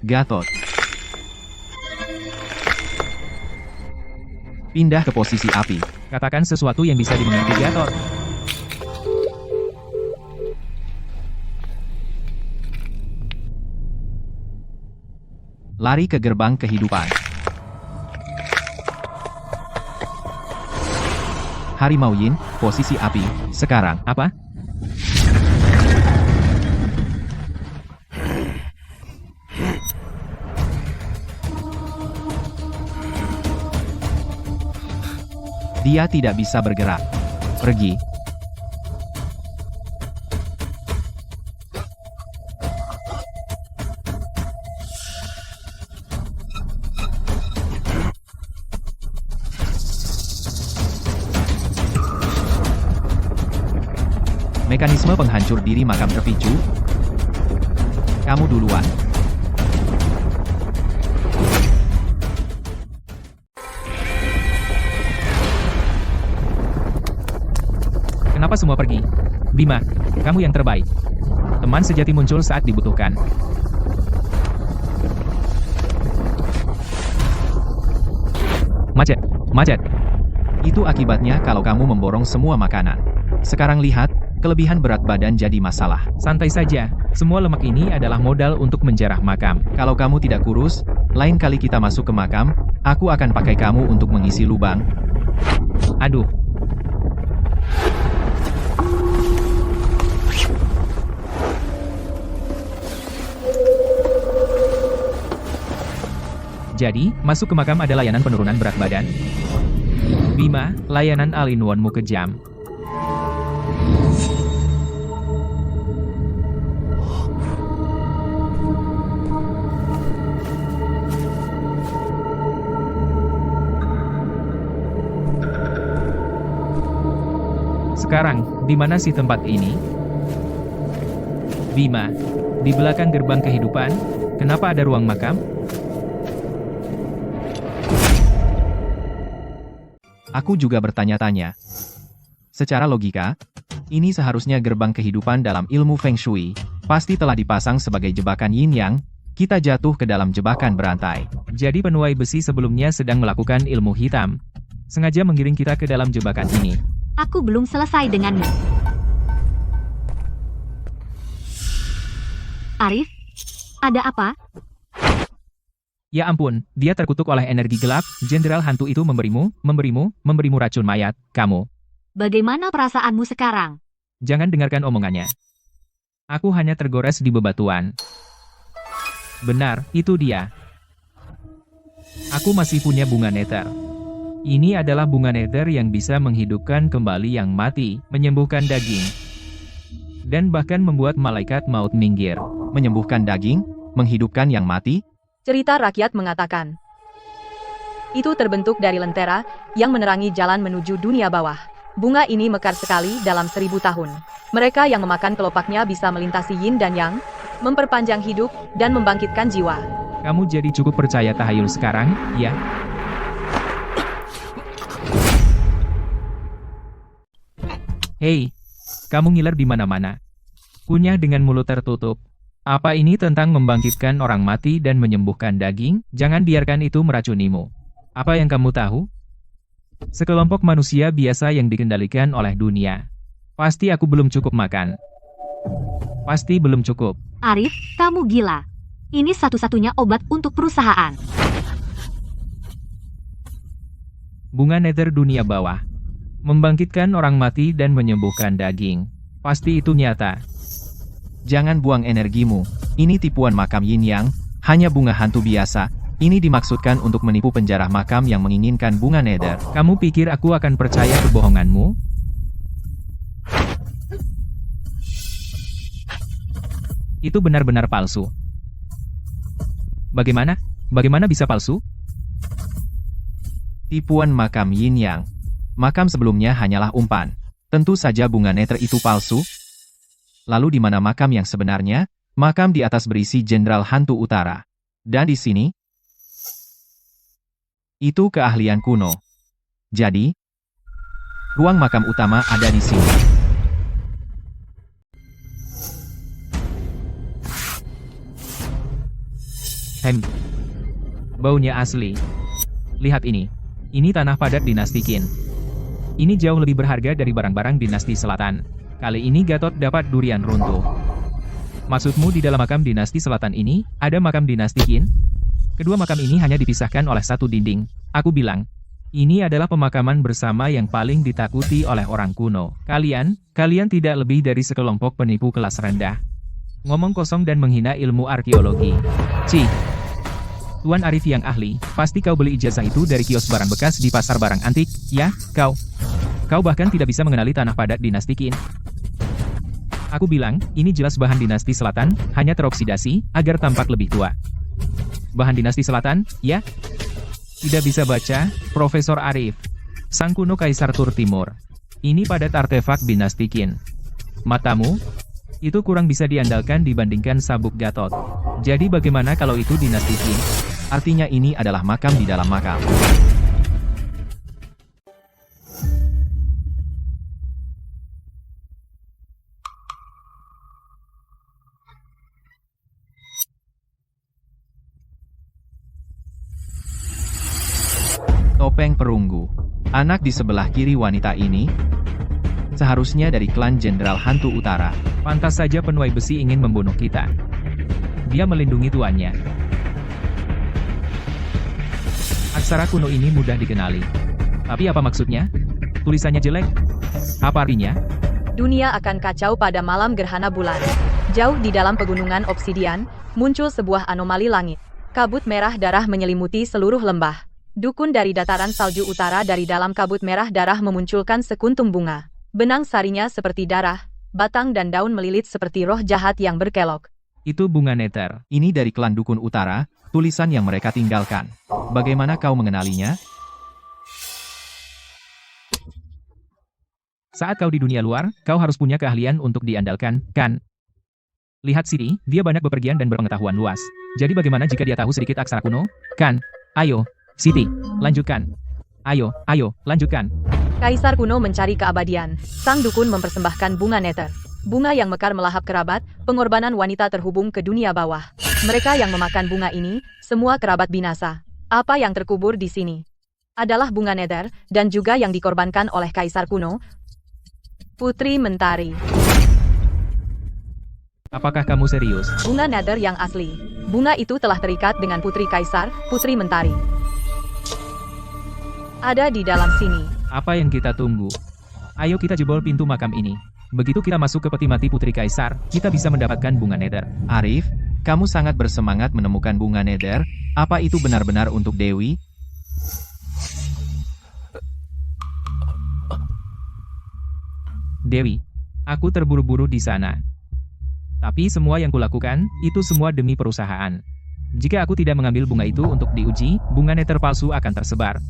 Gatot. Pindah ke posisi api. Katakan sesuatu yang bisa dimengerti Gatot. Lari ke gerbang kehidupan. Harimau Yin, posisi api, sekarang. Apa? Dia tidak bisa bergerak. Pergi. Mekanisme penghancur diri makam terpicu. Kamu duluan. Kenapa semua pergi? Bima, kamu yang terbaik. Teman sejati muncul saat dibutuhkan. Macet, macet. Itu akibatnya kalau kamu memborong semua makanan. Sekarang lihat, kelebihan berat badan jadi masalah. Santai saja, semua lemak ini adalah modal untuk menjarah makam. Kalau kamu tidak kurus, lain kali kita masuk ke makam, aku akan pakai kamu untuk mengisi lubang. Aduh. Jadi, masuk ke makam ada layanan penurunan berat badan? Bima, layanan all-in-one-mu kejam. Sekarang, di mana sih tempat ini? Bima, di belakang gerbang kehidupan, kenapa ada ruang makam? Aku juga bertanya-tanya. Secara logika, ini seharusnya gerbang kehidupan dalam ilmu Feng Shui, pasti telah dipasang sebagai jebakan yin-yang, kita jatuh ke dalam jebakan berantai. Jadi penuai besi sebelumnya sedang melakukan ilmu hitam. Sengaja menggiring kita ke dalam jebakan ini. Aku belum selesai denganmu. Arif, ada apa? Ya ampun, dia terkutuk oleh energi gelap, jenderal hantu itu memberimu racun mayat, kamu. Bagaimana perasaanmu sekarang? Jangan dengarkan omongannya. Aku hanya tergores di bebatuan. Benar, itu dia. Aku masih punya bunga nether. Ini adalah bunga nether yang bisa menghidupkan kembali yang mati, menyembuhkan daging, dan bahkan membuat malaikat maut minggir. Menyembuhkan daging, menghidupkan yang mati. Cerita rakyat mengatakan, itu terbentuk dari lentera yang menerangi jalan menuju dunia bawah. Bunga ini mekar sekali dalam 1000 tahun. Mereka yang memakan kelopaknya bisa melintasi yin dan yang, memperpanjang hidup, dan membangkitkan jiwa. Kamu jadi cukup percaya tahayul sekarang, ya? Hei, kamu ngiler di mana-mana. Kunyah dengan mulut tertutup. Apa ini tentang membangkitkan orang mati dan menyembuhkan daging? Jangan biarkan itu meracunimu. Apa yang kamu tahu? Sekelompok manusia biasa yang dikendalikan oleh dunia. Pasti aku belum cukup makan. Pasti belum cukup. Arif, kamu gila. Ini satu-satunya obat untuk perusahaan. Bunga nether dunia bawah. Membangkitkan orang mati dan menyembuhkan daging. Pasti itu nyata. Jangan buang energimu. Ini tipuan makam yin-yang, hanya bunga hantu biasa. Ini dimaksudkan untuk menipu penjarah makam yang menginginkan bunga nether. Kamu pikir aku akan percaya kebohonganmu? Itu benar-benar palsu. Bagaimana? Bagaimana bisa palsu? Tipuan makam yin-yang. Makam sebelumnya hanyalah umpan. Tentu saja bunga nether itu palsu. Lalu di mana makam yang sebenarnya? Makam di atas berisi Jenderal Hantu Utara. Dan di sini, itu keahlian kuno. Jadi, ruang makam utama ada di sini. Baunya asli. Lihat ini. Ini tanah padat dinasti Qin. Ini jauh lebih berharga dari barang-barang dinasti Selatan. Kali ini Gatot dapat durian runtuh. Maksudmu di dalam makam dinasti Selatan ini, ada makam dinasti Qin? Kedua makam ini hanya dipisahkan oleh satu dinding. Aku bilang, ini adalah pemakaman bersama yang paling ditakuti oleh orang kuno. Kalian tidak lebih dari sekelompok penipu kelas rendah. Ngomong kosong dan menghina ilmu arkeologi. Cih. Tuan Arif yang ahli, pasti kau beli ijazah itu dari kios barang bekas di pasar barang antik, ya, kau? Kau bahkan tidak bisa mengenali tanah padat dinasti Qin. Aku bilang, ini jelas bahan dinasti Selatan, hanya teroksidasi, agar tampak lebih tua. Bahan dinasti Selatan, ya? Tidak bisa baca, Profesor Arif. Sang kuno Kaisar Tur Timur. Ini padat artefak dinasti Qin. Matamu? Itu kurang bisa diandalkan dibandingkan sabuk Gatot. Jadi bagaimana kalau itu dinasti Qin? Artinya ini adalah makam di dalam makam. Topeng perunggu. Anak di sebelah kiri wanita ini seharusnya dari klan Jenderal Hantu Utara. Pantas saja penuai besi ingin membunuh kita. Dia melindungi tuannya. Aksara kuno ini mudah dikenali. Tapi apa maksudnya? Tulisannya jelek? Apa artinya? Dunia akan kacau pada malam gerhana bulan. Jauh di dalam pegunungan obsidian, muncul sebuah anomali langit. Kabut merah darah menyelimuti seluruh lembah. Dukun dari dataran salju utara dari dalam kabut merah darah memunculkan sekuntum bunga. Benang sarinya seperti darah, batang dan daun melilit seperti roh jahat yang berkelok. Itu bunga neter. Ini dari klan Dukun Utara, tulisan yang mereka tinggalkan. Bagaimana kau mengenalinya? Saat kau di dunia luar, kau harus punya keahlian untuk diandalkan, kan? Lihat Siri, dia banyak bepergian dan berpengetahuan luas. Jadi bagaimana jika dia tahu sedikit aksara kuno? Kan? Ayo, Siti, lanjutkan. Ayo, lanjutkan. Kaisar kuno mencari keabadian. Sang dukun mempersembahkan bunga neter. Bunga yang mekar melahap kerabat, pengorbanan wanita terhubung ke dunia bawah. Mereka yang memakan bunga ini, semua kerabat binasa. Apa yang terkubur di sini adalah bunga neter, dan juga yang dikorbankan oleh Kaisar kuno, Putri Mentari. Apakah kamu serius? Bunga nether yang asli. Bunga itu telah terikat dengan Putri Kaisar, Putri Mentari. Ada di dalam sini. Apa yang kita tunggu? Ayo kita jebol pintu makam ini. Begitu kita masuk ke peti mati Putri Kaisar, kita bisa mendapatkan bunga nether. Arif, kamu sangat bersemangat menemukan bunga nether. Apa itu benar-benar untuk Dewi? Dewi, aku terburu-buru di sana. Tapi semua yang kulakukan, itu semua demi perusahaan. Jika aku tidak mengambil bunga itu untuk diuji, bunga nether palsu akan tersebar.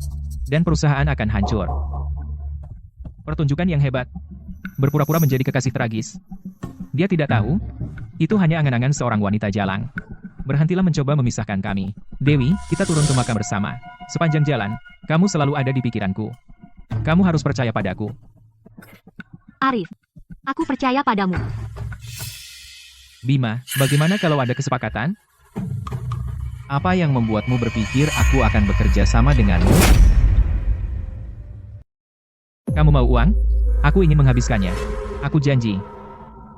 Dan perusahaan akan hancur. Pertunjukan yang hebat. Berpura-pura menjadi kekasih tragis. Dia tidak tahu, itu hanya angan-angan seorang wanita jalang. Berhentilah mencoba memisahkan kami. Dewi, kita turun ke makam bersama. Sepanjang jalan, kamu selalu ada di pikiranku. Kamu harus percaya padaku. Arif, aku percaya padamu. Bima, bagaimana kalau ada kesepakatan? Apa yang membuatmu berpikir aku akan bekerja sama denganmu? Kamu mau uang? Aku ingin menghabiskannya. Aku janji.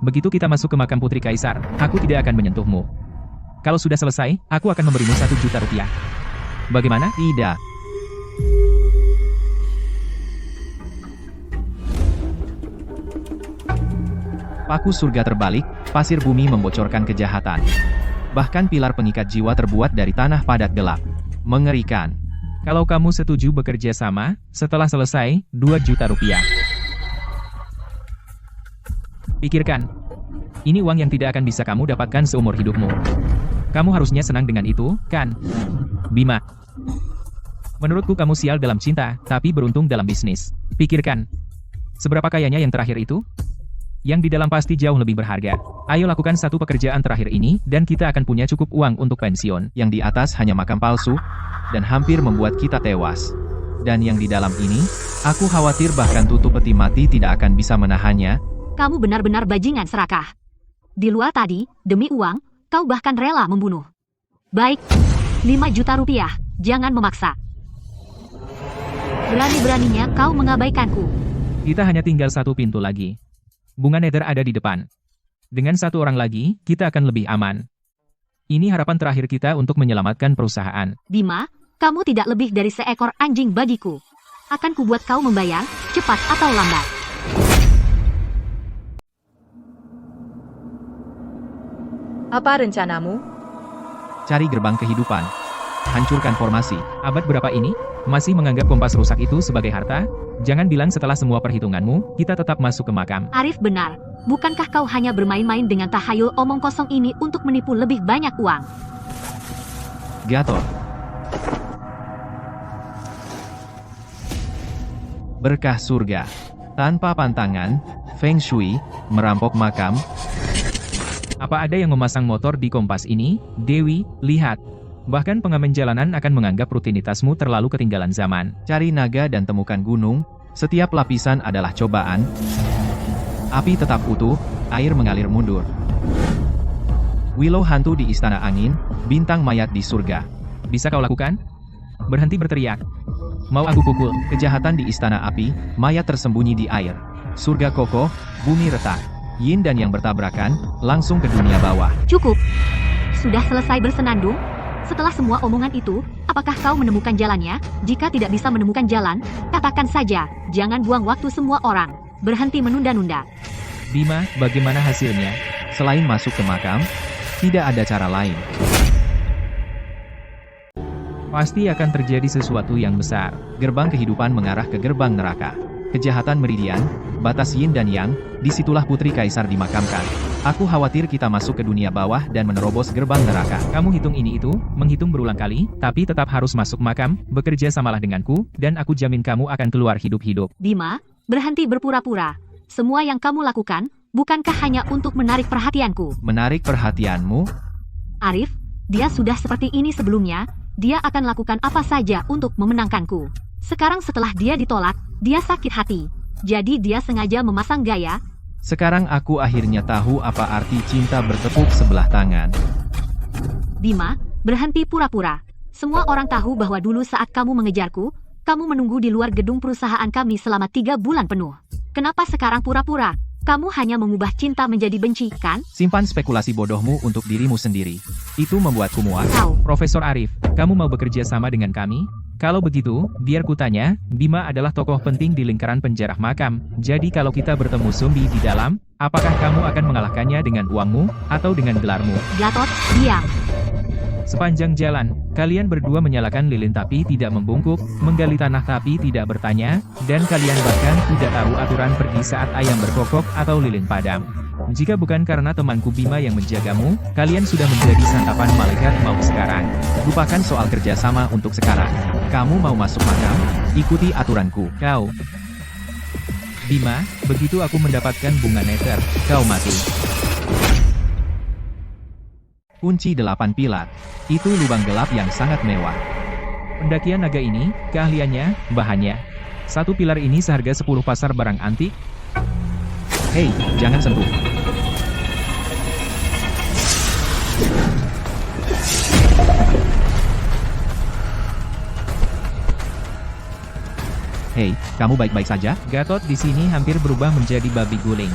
Begitu kita masuk ke makam Putri Kaisar, aku tidak akan menyentuhmu. Kalau sudah selesai, aku akan memberimu 1 juta rupiah. Bagaimana? Tidak. Paku surga terbalik, pasir bumi membocorkan kejahatan. Bahkan pilar pengikat jiwa terbuat dari tanah padat gelap. Mengerikan. Kalau kamu setuju bekerja sama, setelah selesai, 2 juta rupiah. Pikirkan. Ini uang yang tidak akan bisa kamu dapatkan seumur hidupmu. Kamu harusnya senang dengan itu, kan? Bima. Menurutku kamu sial dalam cinta, tapi beruntung dalam bisnis. Pikirkan. Seberapa kayanya yang terakhir itu? Yang di dalam pasti jauh lebih berharga. Ayo lakukan satu pekerjaan terakhir ini, dan kita akan punya cukup uang untuk pensiun. Yang di atas hanya makam palsu, dan hampir membuat kita tewas. Dan yang di dalam ini, aku khawatir bahkan tutup peti mati tidak akan bisa menahannya. Kamu benar-benar bajingan serakah. Di luar tadi, demi uang, kau bahkan rela membunuh. Baik, 5 juta rupiah, jangan memaksa. Berani-beraninya kau mengabaikanku. Kita hanya tinggal satu pintu lagi. Bunga Nether ada di depan. Dengan satu orang lagi, kita akan lebih aman. Ini harapan terakhir kita untuk menyelamatkan perusahaan. Bima, kamu tidak lebih dari seekor anjing bagiku. Akan kubuat kau membayar, cepat atau lambat. Apa rencanamu? Cari gerbang kehidupan. Hancurkan formasi. Abad berapa ini? Masih menganggap kompas rusak itu sebagai harta? Jangan bilang setelah semua perhitunganmu, kita tetap masuk ke makam. Arif benar. Bukankah kau hanya bermain-main dengan tahayul omong kosong ini untuk menipu lebih banyak uang? Gatot. Berkah surga. Tanpa pantangan, Feng Shui, merampok makam. Apa ada yang memasang motor di kompas ini? Dewi, lihat. Bahkan pengamen jalanan akan menganggap rutinitasmu terlalu ketinggalan zaman. Cari naga dan temukan gunung. Setiap lapisan adalah cobaan. Api tetap utuh, air mengalir mundur. Willow hantu di istana angin, bintang mayat di surga. Bisa kau lakukan? Berhenti berteriak. Mau aku pukul? Kejahatan di istana api, mayat tersembunyi di air. Surga kokoh, bumi retak. Yin dan yang bertabrakan, langsung ke dunia bawah. Cukup. Sudah selesai bersenandung? Setelah semua omongan itu, apakah kau menemukan jalannya? Jika tidak bisa menemukan jalan, katakan saja. Jangan buang waktu semua orang. Berhenti menunda-nunda. Bima, bagaimana hasilnya? Selain masuk ke makam, tidak ada cara lain. Pasti akan terjadi sesuatu yang besar. Gerbang kehidupan mengarah ke gerbang neraka. Kejahatan meridian, batas yin dan yang, disitulah putri kaisar dimakamkan. Aku khawatir kita masuk ke dunia bawah dan menerobos gerbang neraka. Kamu hitung ini itu, menghitung berulang kali, tapi tetap harus masuk makam, bekerja samalah denganku, dan aku jamin kamu akan keluar hidup-hidup. Bima, berhenti berpura-pura. Semua yang kamu lakukan, bukankah hanya untuk menarik perhatianku? Menarik perhatianmu? Arif, dia sudah seperti ini sebelumnya, dia akan lakukan apa saja untuk memenangkanku. Sekarang setelah dia ditolak, dia sakit hati. Jadi dia sengaja memasang gaya. Sekarang aku akhirnya tahu apa arti cinta bertepuk sebelah tangan. Bima, berhenti pura-pura. Semua orang tahu bahwa dulu saat kamu mengejarku, kamu menunggu di luar gedung perusahaan kami selama 3 bulan penuh. Kenapa sekarang pura-pura? Kamu hanya mengubah cinta menjadi benci, kan? Simpan spekulasi bodohmu untuk dirimu sendiri. Itu membuatku muak. Kau. Profesor Arif, kamu mau bekerja sama dengan kami? Kalau begitu, biar kutanya, Bima adalah tokoh penting di lingkaran penjara makam. Jadi kalau kita bertemu zombie di dalam, apakah kamu akan mengalahkannya dengan uangmu, atau dengan gelarmu? Gatot, diam. Sepanjang jalan, kalian berdua menyalakan lilin tapi tidak membungkuk, menggali tanah tapi tidak bertanya, dan kalian bahkan tidak tahu aturan pergi saat ayam berkokok atau lilin padam. Jika bukan karena temanku Bima yang menjagamu, kalian sudah menjadi santapan malaikat maut sekarang. Lupakan soal kerjasama untuk sekarang. Kamu mau masuk makam? Ikuti aturanku. Kau. Bima, begitu aku mendapatkan bunga nether, kau mati. Kunci 8 pilar. Itu lubang gelap yang sangat mewah. Pendakian naga ini, keahliannya, bahannya. Satu pilar ini seharga 10 pasar barang antik. Hei, jangan sentuh. Hei, kamu baik-baik saja? Gatot di sini hampir berubah menjadi babi guling.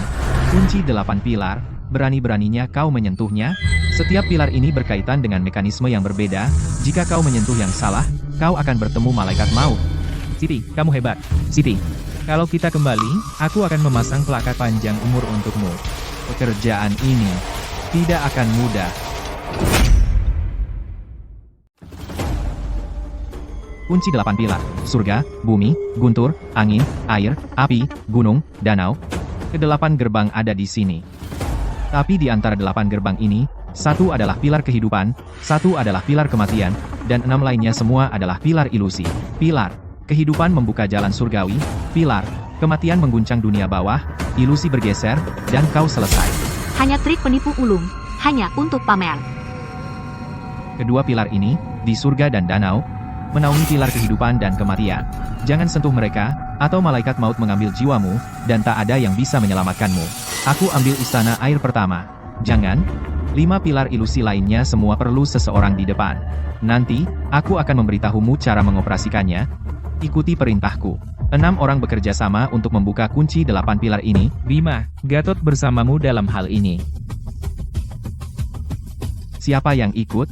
Kunci 8 pilar, berani-beraninya kau menyentuhnya? Setiap pilar ini berkaitan dengan mekanisme yang berbeda. Jika kau menyentuh yang salah, kau akan bertemu malaikat maut. Siti, kamu hebat. Siti, kalau kita kembali, aku akan memasang plakat panjang umur untukmu. Pekerjaan ini tidak akan mudah. Kunci 8 pilar, surga, bumi, guntur, angin, air, api, gunung, danau. Kedelapan gerbang ada di sini. Tapi di antara 8 gerbang ini, 1 adalah pilar kehidupan, 1 adalah pilar kematian, dan 6 lainnya semua adalah pilar ilusi. Pilar kehidupan membuka jalan surgawi, pilar kematian mengguncang dunia bawah, ilusi bergeser, dan kau selesai. Hanya trik penipu ulung, hanya untuk pamer. Kedua pilar ini, di surga dan danau, menaungi pilar kehidupan dan kematian. Jangan sentuh mereka, atau malaikat maut mengambil jiwamu, dan tak ada yang bisa menyelamatkanmu. Aku ambil istana air pertama. Jangan. 5 pilar ilusi lainnya semua perlu seseorang di depan. Nanti, aku akan memberitahumu cara mengoperasikannya. Ikuti perintahku. 6 orang bekerja sama untuk membuka kunci 8 pilar ini. Bima, Gatot bersamamu dalam hal ini. Siapa yang ikut?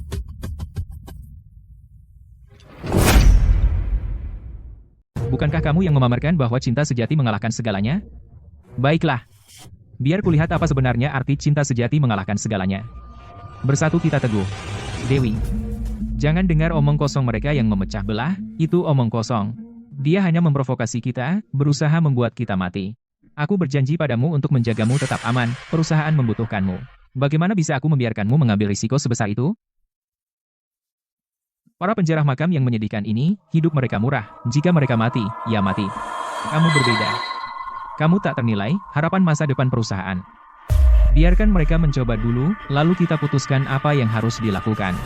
Bukankah kamu yang memamerkan bahwa cinta sejati mengalahkan segalanya? Baiklah. Biar kulihat apa sebenarnya arti cinta sejati mengalahkan segalanya. Bersatu kita teguh. Dewi. Jangan dengar omong kosong mereka yang memecah belah, itu omong kosong. Dia hanya memprovokasi kita, berusaha membuat kita mati. Aku berjanji padamu untuk menjagamu tetap aman, perusahaan membutuhkanmu. Bagaimana bisa aku membiarkanmu mengambil risiko sebesar itu? Para penjara makam yang menyedihkan ini, hidup mereka murah. Jika mereka mati, ya mati. Kamu berbeda. Kamu tak ternilai, harapan masa depan perusahaan. Biarkan mereka mencoba dulu, lalu kita putuskan apa yang harus dilakukan.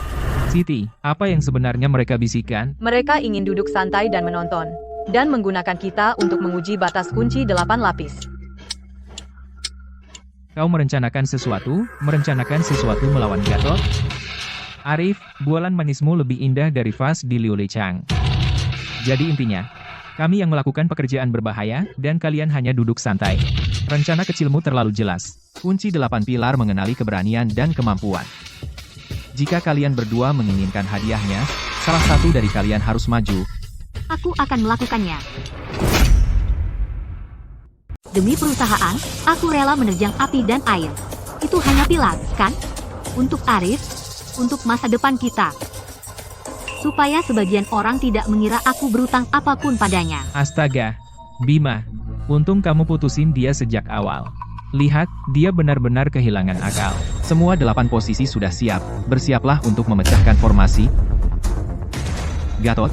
Siti, apa yang sebenarnya mereka bisikan? Mereka ingin duduk santai dan menonton. Dan menggunakan kita untuk menguji batas kunci 8 lapis. Kau merencanakan sesuatu melawan Gatot? Arif, bualan manismu lebih indah dari vas di Liu Chang. Jadi intinya, kami yang melakukan pekerjaan berbahaya, dan kalian hanya duduk santai. Rencana kecilmu terlalu jelas. Kunci 8 pilar mengenali keberanian dan kemampuan. Jika kalian berdua menginginkan hadiahnya, salah satu dari kalian harus maju. Aku akan melakukannya. Demi perusahaan, aku rela menerjang api dan air. Itu hanya pilar, kan? Untuk Arif, untuk masa depan kita. Supaya sebagian orang tidak mengira aku berutang apapun padanya. Astaga, Bima, untung kamu putusin dia sejak awal. Lihat, dia benar-benar kehilangan akal. Semua 8 posisi sudah siap, bersiaplah untuk memecahkan formasi. Gatot,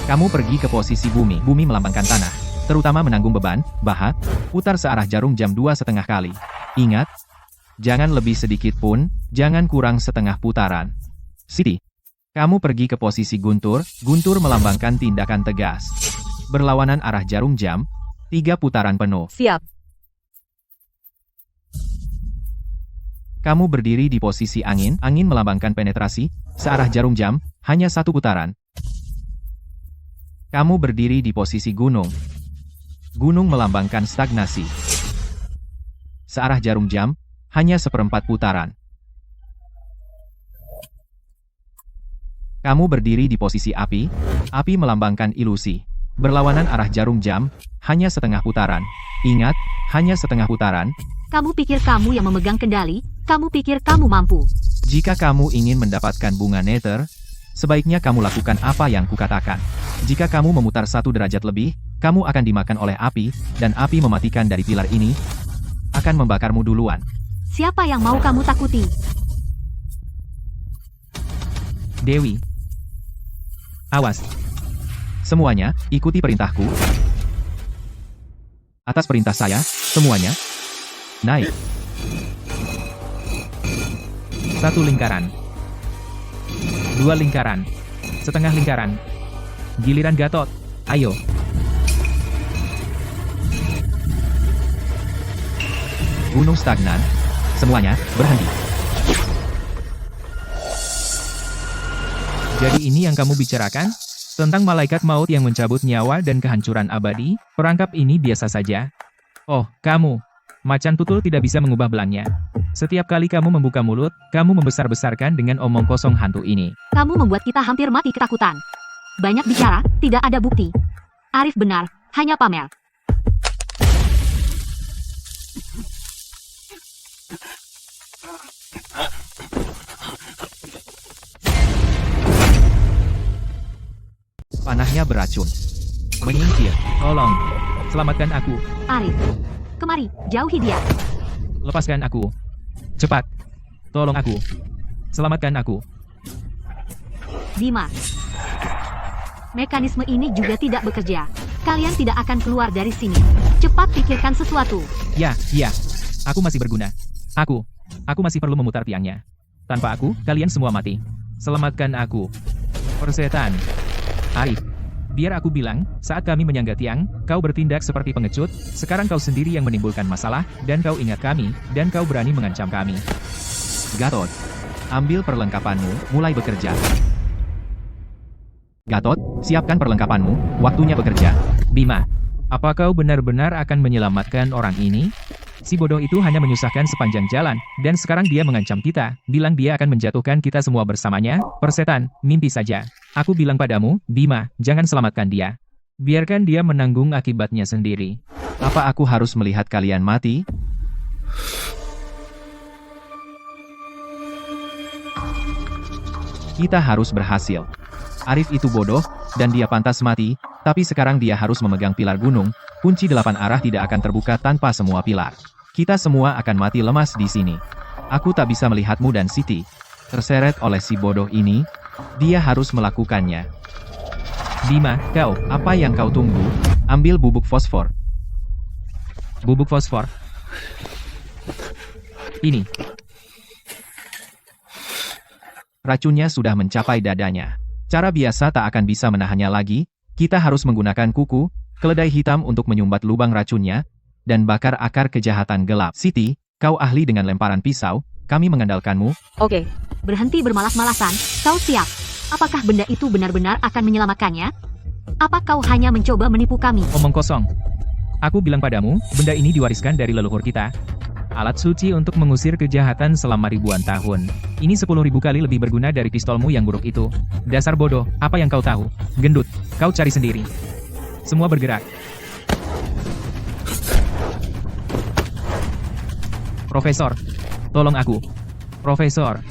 kamu pergi ke posisi bumi. Bumi melambangkan tanah, terutama menanggung beban, bahat, putar searah jarum jam 2,5 kali. Ingat, jangan lebih sedikit pun, jangan kurang setengah putaran. Siti, kamu pergi ke posisi guntur. Guntur melambangkan tindakan tegas. Berlawanan arah jarum jam, 3 putaran penuh. Siap. Kamu berdiri di posisi angin. Angin melambangkan penetrasi, searah jarum jam, hanya 1 putaran. Kamu berdiri di posisi gunung. Gunung melambangkan stagnasi. Searah jarum jam, hanya 1/4 putaran. Kamu berdiri di posisi api. Api melambangkan ilusi. Berlawanan arah jarum jam, hanya 1/2 putaran. Ingat, hanya 1/2 putaran. Kamu pikir kamu yang memegang kendali? Kamu pikir kamu mampu? Jika kamu ingin mendapatkan bunga nether, sebaiknya kamu lakukan apa yang kukatakan. Jika kamu memutar 1 derajat lebih, kamu akan dimakan oleh api, dan api mematikan dari pilar ini akan membakarmu duluan. Siapa yang mau kamu takuti? Dewi. Awas. Semuanya, ikuti perintahku. Atas perintah saya, semuanya, naik. 1 lingkaran. 2 lingkaran. Setengah lingkaran. Giliran Gatot. Ayo. Gunung stagnan. Semuanya, berhenti. Jadi ini yang kamu bicarakan? Tentang malaikat maut yang mencabut nyawa dan kehancuran abadi? Perangkap ini biasa saja. Oh, kamu. Macan tutul tidak bisa mengubah belangnya. Setiap kali kamu membuka mulut, kamu membesar-besarkan dengan omong kosong hantu ini. Kamu membuat kita hampir mati ketakutan. Banyak bicara, tidak ada bukti. Arif benar, hanya pamer. Panahnya beracun. Menyingkir. Tolong. Selamatkan aku. Arif, kemari, jauhi dia. Lepaskan aku. Cepat. Tolong aku. Selamatkan aku. Bima. Mekanisme ini juga tidak bekerja. Kalian tidak akan keluar dari sini. Cepat pikirkan sesuatu. Ya. Aku masih berguna. Aku masih perlu memutar tiangnya. Tanpa aku, kalian semua mati. Selamatkan aku. Persetan. Arif. Biar aku bilang, saat kami menyangga tiang, kau bertindak seperti pengecut, sekarang kau sendiri yang menimbulkan masalah, dan kau ingat kami, dan kau berani mengancam kami. Gatot, ambil perlengkapanmu, mulai bekerja. Gatot, siapkan perlengkapanmu, waktunya bekerja. Bima, apa kau benar-benar akan menyelamatkan orang ini? Si bodoh itu hanya menyusahkan sepanjang jalan, dan sekarang dia mengancam kita, bilang dia akan menjatuhkan kita semua bersamanya. Persetan, mimpi saja. Aku bilang padamu, Bima, jangan selamatkan dia. Biarkan dia menanggung akibatnya sendiri. Apa aku harus melihat kalian mati? Kita harus berhasil. Arif itu bodoh, dan dia pantas mati, tapi sekarang dia harus memegang pilar gunung. Kunci 8 arah tidak akan terbuka tanpa semua pilar. Kita semua akan mati lemas di sini. Aku tak bisa melihatmu dan Siti terseret oleh si bodoh ini. Dia harus melakukannya. Bima, kau, Apa yang kau tunggu? Ambil bubuk fosfor. bubuk fosfor. Ini, Racunnya sudah mencapai dadanya. Cara biasa tak akan bisa menahannya lagi. Kita harus menggunakan kuku, keledai hitam untuk menyumbat lubang racunnya, dan bakar akar kejahatan gelap. Siti, kau ahli dengan lemparan pisau, kami mengandalkanmu. Oke, Berhenti bermalas-malasan, kau siap. Apakah benda itu benar-benar akan menyelamatkannya? Apa kau hanya mencoba menipu kami? omong kosong. Aku bilang padamu, benda ini diwariskan dari leluhur kita. Alat suci untuk mengusir kejahatan selama ribuan tahun. Ini 10.000 kali lebih berguna dari pistolmu yang buruk itu. Dasar bodoh, apa yang kau tahu? Gendut, kau cari sendiri. Semua bergerak. Profesor, tolong aku. Profesor.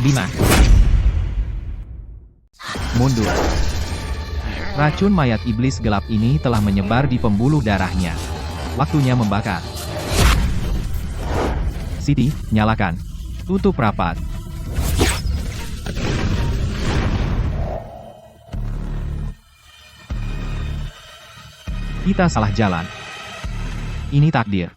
Bima, Mundur. Racun mayat iblis gelap ini telah menyebar di pembuluh darahnya. Waktunya membakar. Siti, nyalakan. Tutup rapat. Kita salah jalan. Ini takdir.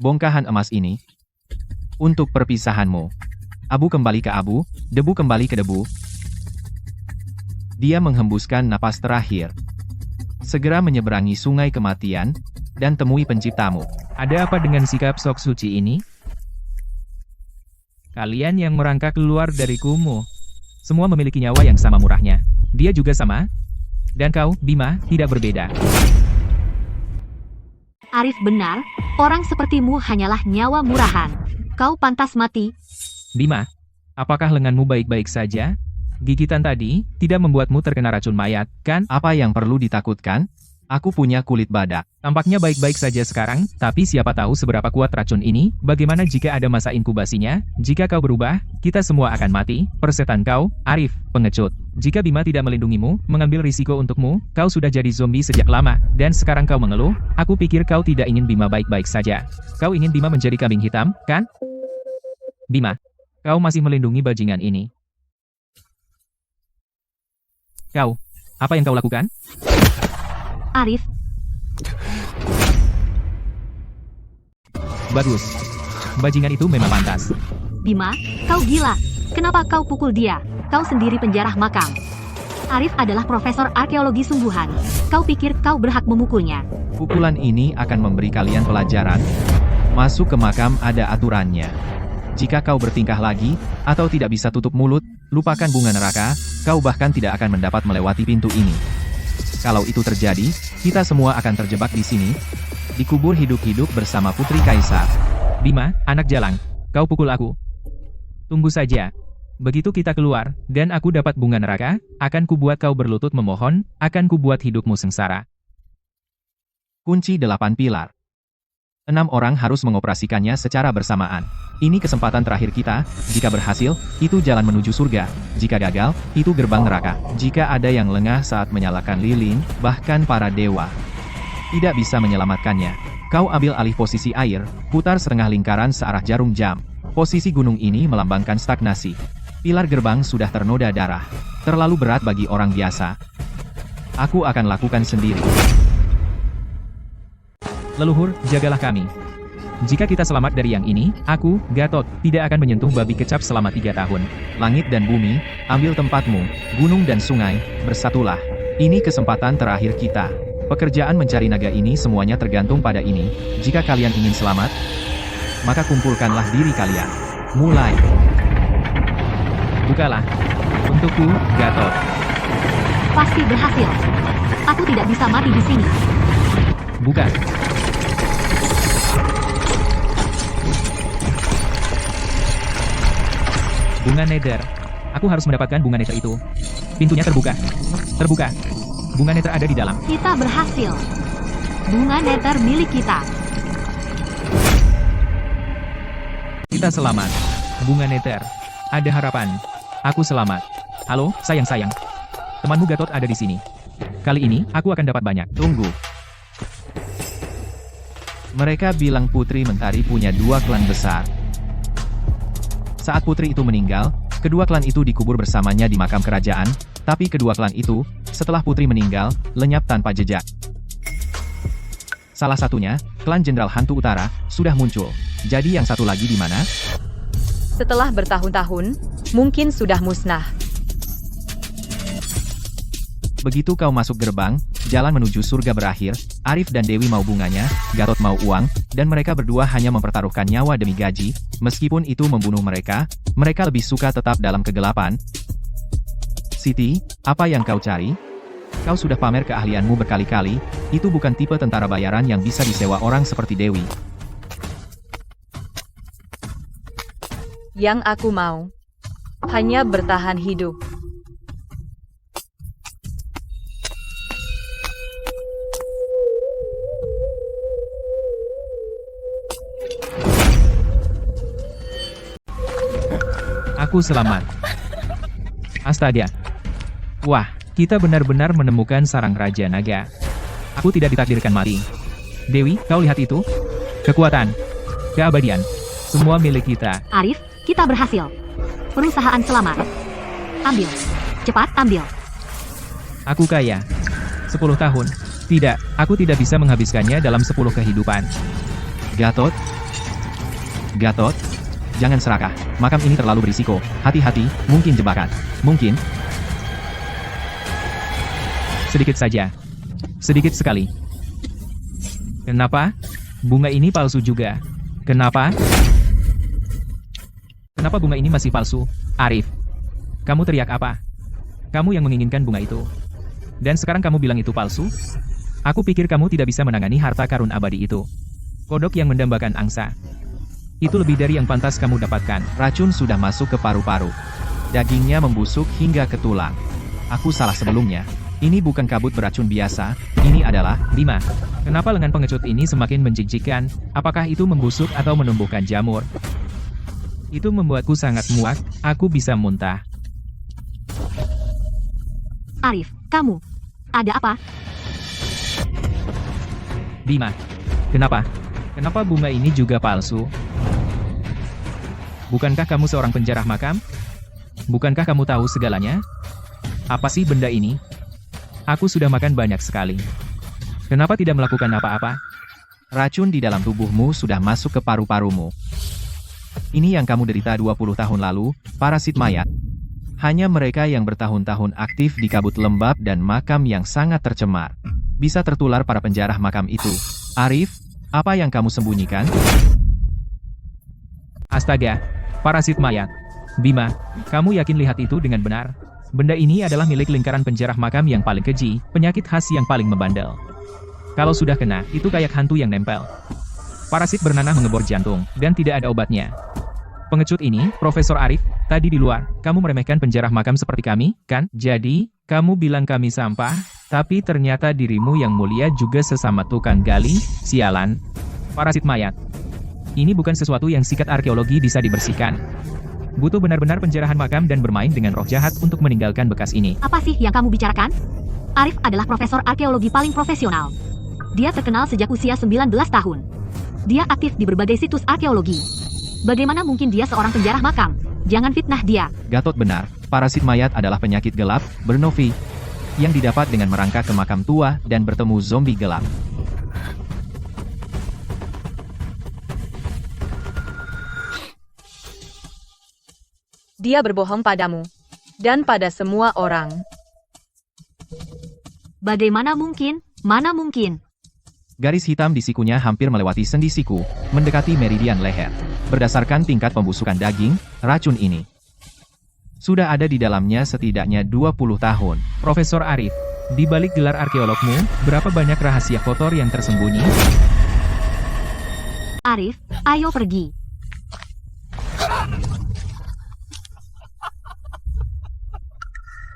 Bongkahan emas ini untuk perpisahanmu. Abu kembali ke abu, debu kembali ke debu. Dia menghembuskan napas terakhir. Segera menyeberangi sungai kematian, dan temui penciptamu. ada apa dengan sikap sok suci ini? Kalian yang merangkak keluar dari kumuh. Semua memiliki nyawa yang sama murahnya. Dia juga sama. Dan kau, Bima, tidak berbeda. Arif benar, orang sepertimu hanyalah nyawa murahan. Kau pantas mati. Bima, apakah lenganmu baik-baik saja? Gigitan tadi tidak membuatmu terkena racun mayat, kan? Apa yang perlu ditakutkan? Aku punya kulit badak. Tampaknya baik-baik saja sekarang, tapi siapa tahu seberapa kuat racun ini? Bagaimana jika ada masa inkubasinya? Jika kau berubah, kita semua akan mati. Persetan kau, Arif, pengecut. Jika Bima tidak melindungimu, mengambil risiko untukmu, kau sudah jadi zombie sejak lama, dan sekarang kau mengeluh? Aku pikir kau tidak ingin Bima baik-baik saja. Kau ingin Bima menjadi kambing hitam, kan? Bima, kau masih melindungi bajingan ini. Kau, apa yang kau lakukan? Arif, Bagus. Bajingan itu memang pantas. Bima, kau gila. Kenapa kau pukul dia? Kau sendiri penjarah makam. Arif adalah profesor arkeologi sungguhan. Kau pikir kau berhak memukulnya? Pukulan ini akan memberi kalian pelajaran. Masuk ke makam ada aturannya. Jika kau bertingkah lagi, atau tidak bisa tutup mulut, lupakan bunga neraka, kau bahkan tidak akan mendapat melewati pintu ini. Kalau itu terjadi, kita semua akan terjebak di sini, dikubur hidup-hidup bersama Putri Kaisar. Bima, anak jalang, kau pukul aku. Tunggu saja. Begitu kita keluar, dan aku dapat bunga neraka, akan kubuat kau berlutut memohon, akan kubuat hidupmu sengsara. Kunci 8 pilar. 6 orang harus mengoperasikannya secara bersamaan. Ini kesempatan terakhir kita. Jika berhasil, itu jalan menuju surga. Jika gagal, itu gerbang neraka. Jika ada yang lengah saat menyalakan lilin, bahkan para dewa tidak bisa menyelamatkannya. Kau ambil alih posisi air, putar setengah lingkaran searah jarum jam. Posisi gunung ini melambangkan stagnasi. Pilar gerbang sudah ternoda darah. Terlalu berat bagi orang biasa. Aku akan lakukan sendiri. Leluhur, jagalah kami. Jika kita selamat dari yang ini, aku, Gatot, tidak akan menyentuh babi kecap selama 3 tahun. Langit dan bumi, ambil tempatmu. Gunung dan sungai, bersatulah. Ini kesempatan terakhir kita. Pekerjaan mencari naga ini semuanya tergantung pada ini. Jika kalian ingin selamat, maka kumpulkanlah diri kalian. Mulai. Bukalah. Untukku, Gatot. Pasti berhasil. Aku tidak bisa mati di sini. Buka. Bunga Nether. Aku harus mendapatkan bunga Nether itu. Pintunya terbuka. Terbuka. Bunga Nether ada di dalam. Kita berhasil. Bunga Nether milik kita. Kita selamat. Bunga Nether. Ada harapan. Aku selamat. Halo, sayang-sayang. Temanmu Gatot ada di sini. Kali ini, aku akan dapat banyak. Tunggu. Mereka bilang Putri Mentari punya 2 klan besar. Saat putri itu meninggal, kedua klan itu dikubur bersamanya di makam kerajaan, tapi kedua klan itu, setelah putri meninggal, lenyap tanpa jejak. Salah satunya, klan Jenderal Hantu Utara, sudah muncul. Jadi yang satu lagi di mana? Setelah bertahun-tahun, mungkin sudah musnah. Begitu kau masuk gerbang, jalan menuju surga berakhir, Arif dan Dewi mau bunganya, Gatot mau uang, dan mereka berdua hanya mempertaruhkan nyawa demi gaji, meskipun itu membunuh mereka, mereka lebih suka tetap dalam kegelapan. Siti, apa yang kau cari? Kau sudah pamer keahlianmu berkali-kali, itu bukan tipe tentara bayaran yang bisa disewa orang seperti Dewi. Yang aku mau hanya bertahan hidup. Aku selamat. Astaga. Wah, kita benar-benar menemukan sarang Raja Naga. Aku tidak ditakdirkan mati. Dewi, kau lihat itu? Kekuatan. Keabadian. Semua milik kita. Arif, kita berhasil. Perusahaan selamat. Ambil. Cepat ambil. Aku kaya. 10 tahun. Tidak, aku tidak bisa menghabiskannya dalam 10 kehidupan. Gatot? Gatot? Jangan serakah, makam ini terlalu berisiko. Hati-hati, mungkin jebakan. Mungkin. Sedikit saja. Sedikit sekali. Kenapa? Bunga ini palsu juga. Kenapa? Kenapa bunga ini masih palsu? Arif. Kamu teriak apa? Kamu yang menginginkan bunga itu. Dan sekarang kamu bilang itu palsu? Aku pikir kamu tidak bisa menangani harta karun abadi itu. Kodok yang mendambakan angsa. Itu lebih dari yang pantas kamu dapatkan. Racun sudah masuk ke paru-paru. Dagingnya membusuk hingga ke tulang. Aku salah sebelumnya. Ini bukan kabut beracun biasa, ini adalah... Bima, kenapa lengan pengecut ini semakin menjijikkan? Apakah itu membusuk atau menumbuhkan jamur? Itu membuatku sangat muak, aku bisa muntah. Arif, kamu. Ada apa? Bima, kenapa? Kenapa bunga ini juga palsu? Bukankah kamu seorang penjarah makam? Bukankah kamu tahu segalanya? Apa sih benda ini? Aku sudah makan banyak sekali. Kenapa tidak melakukan apa-apa? Racun di dalam tubuhmu sudah masuk ke paru-parumu. Ini yang kamu derita 20 tahun lalu, parasit mayat. Hanya mereka yang bertahun-tahun aktif di kabut lembab dan makam yang sangat tercemar. Bisa tertular para penjarah makam itu. Arif, apa yang kamu sembunyikan? Astaga, parasit mayat. Bima, kamu yakin lihat itu dengan benar? Benda ini adalah milik lingkaran penjarah makam yang paling keji, penyakit khas yang paling membandel. Kalau sudah kena, itu kayak hantu yang nempel. Parasit bernanah mengebor jantung, dan tidak ada obatnya. Pengecut ini, Profesor Arif, tadi di luar, kamu meremehkan penjarah makam seperti kami, kan? Jadi, kamu bilang kami sampah, tapi ternyata dirimu yang mulia juga sesama tukang gali, sialan. Parasit mayat. Ini bukan sesuatu yang sikat arkeologi bisa dibersihkan. Butuh benar-benar penjarahan makam dan bermain dengan roh jahat untuk meninggalkan bekas ini. Apa sih yang kamu bicarakan? Arif adalah profesor arkeologi paling profesional. Dia terkenal sejak usia 19 tahun. Dia aktif di berbagai situs arkeologi. Bagaimana mungkin dia seorang penjarah makam? Jangan fitnah dia. Gatot benar, parasit mayat adalah penyakit gelap, bernovi, yang didapat dengan merangkak ke makam tua dan bertemu zombie gelap. Dia berbohong padamu dan pada semua orang. Bagaimana mungkin? Mana mungkin. Garis hitam di sikunya hampir melewati sendi siku, mendekati meridian leher. Berdasarkan tingkat pembusukan daging, racun ini sudah ada di dalamnya setidaknya 20 tahun. Profesor Arif, di balik gelar arkeologmu, berapa banyak rahasia kotor yang tersembunyi? Arif, ayo pergi.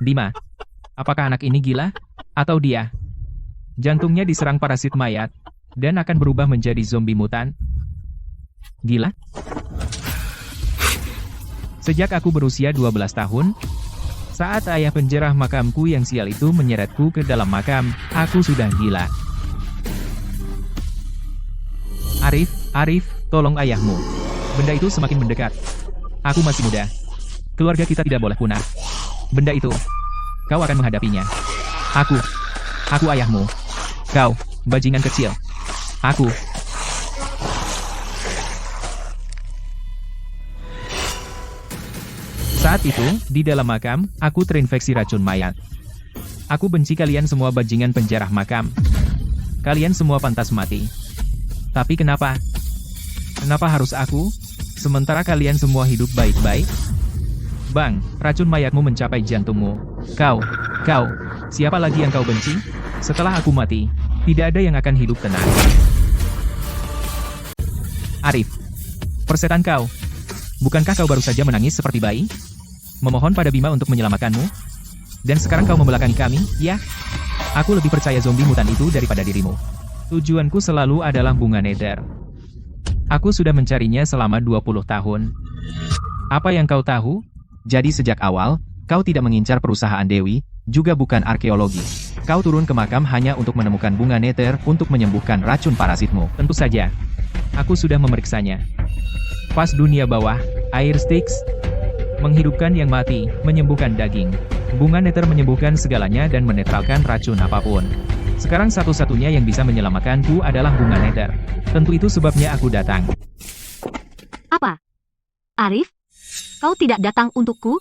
Bima, apakah anak ini gila? Atau dia? Jantungnya diserang parasit mayat, dan akan berubah menjadi zombie mutan? Gila? Sejak aku berusia 12 tahun, saat ayah penjerah makamku yang sial itu menyeretku ke dalam makam, aku sudah gila. Arif, tolong ayahmu. Benda itu semakin mendekat. Aku masih muda. Keluarga kita tidak boleh punah. Benda itu, kau akan menghadapinya. Aku ayahmu. Kau, bajingan kecil. Aku. Saat itu, di dalam makam, aku terinfeksi racun mayat. Aku benci kalian semua bajingan penjarah makam. Kalian semua pantas mati. Tapi kenapa? Kenapa harus aku? Sementara kalian semua hidup baik-baik? Bang, racun mayatmu mencapai jantungmu. Kau, siapa lagi yang kau benci? Setelah aku mati, tidak ada yang akan hidup tenang. Arif, persetan kau. Bukankah kau baru saja menangis seperti bayi? Memohon pada Bima untuk menyelamatkanmu? Dan sekarang kau membelakangi kami, ya? Aku lebih percaya zombie mutan itu daripada dirimu. Tujuanku selalu adalah bunga nether. Aku sudah mencarinya selama 20 tahun. Apa yang kau tahu? Jadi sejak awal, kau tidak mengincar perusahaan Dewi, juga bukan arkeologi. Kau turun ke makam hanya untuk menemukan bunga nether untuk menyembuhkan racun parasitmu. Tentu saja. Aku sudah memeriksanya. Pas dunia bawah, air Styx menghidupkan yang mati, menyembuhkan daging. Bunga nether menyembuhkan segalanya dan menetralkan racun apapun. Sekarang satu-satunya yang bisa menyelamatkanku adalah bunga nether. Tentu itu sebabnya aku datang. Apa? Arif? Kau tidak datang untukku?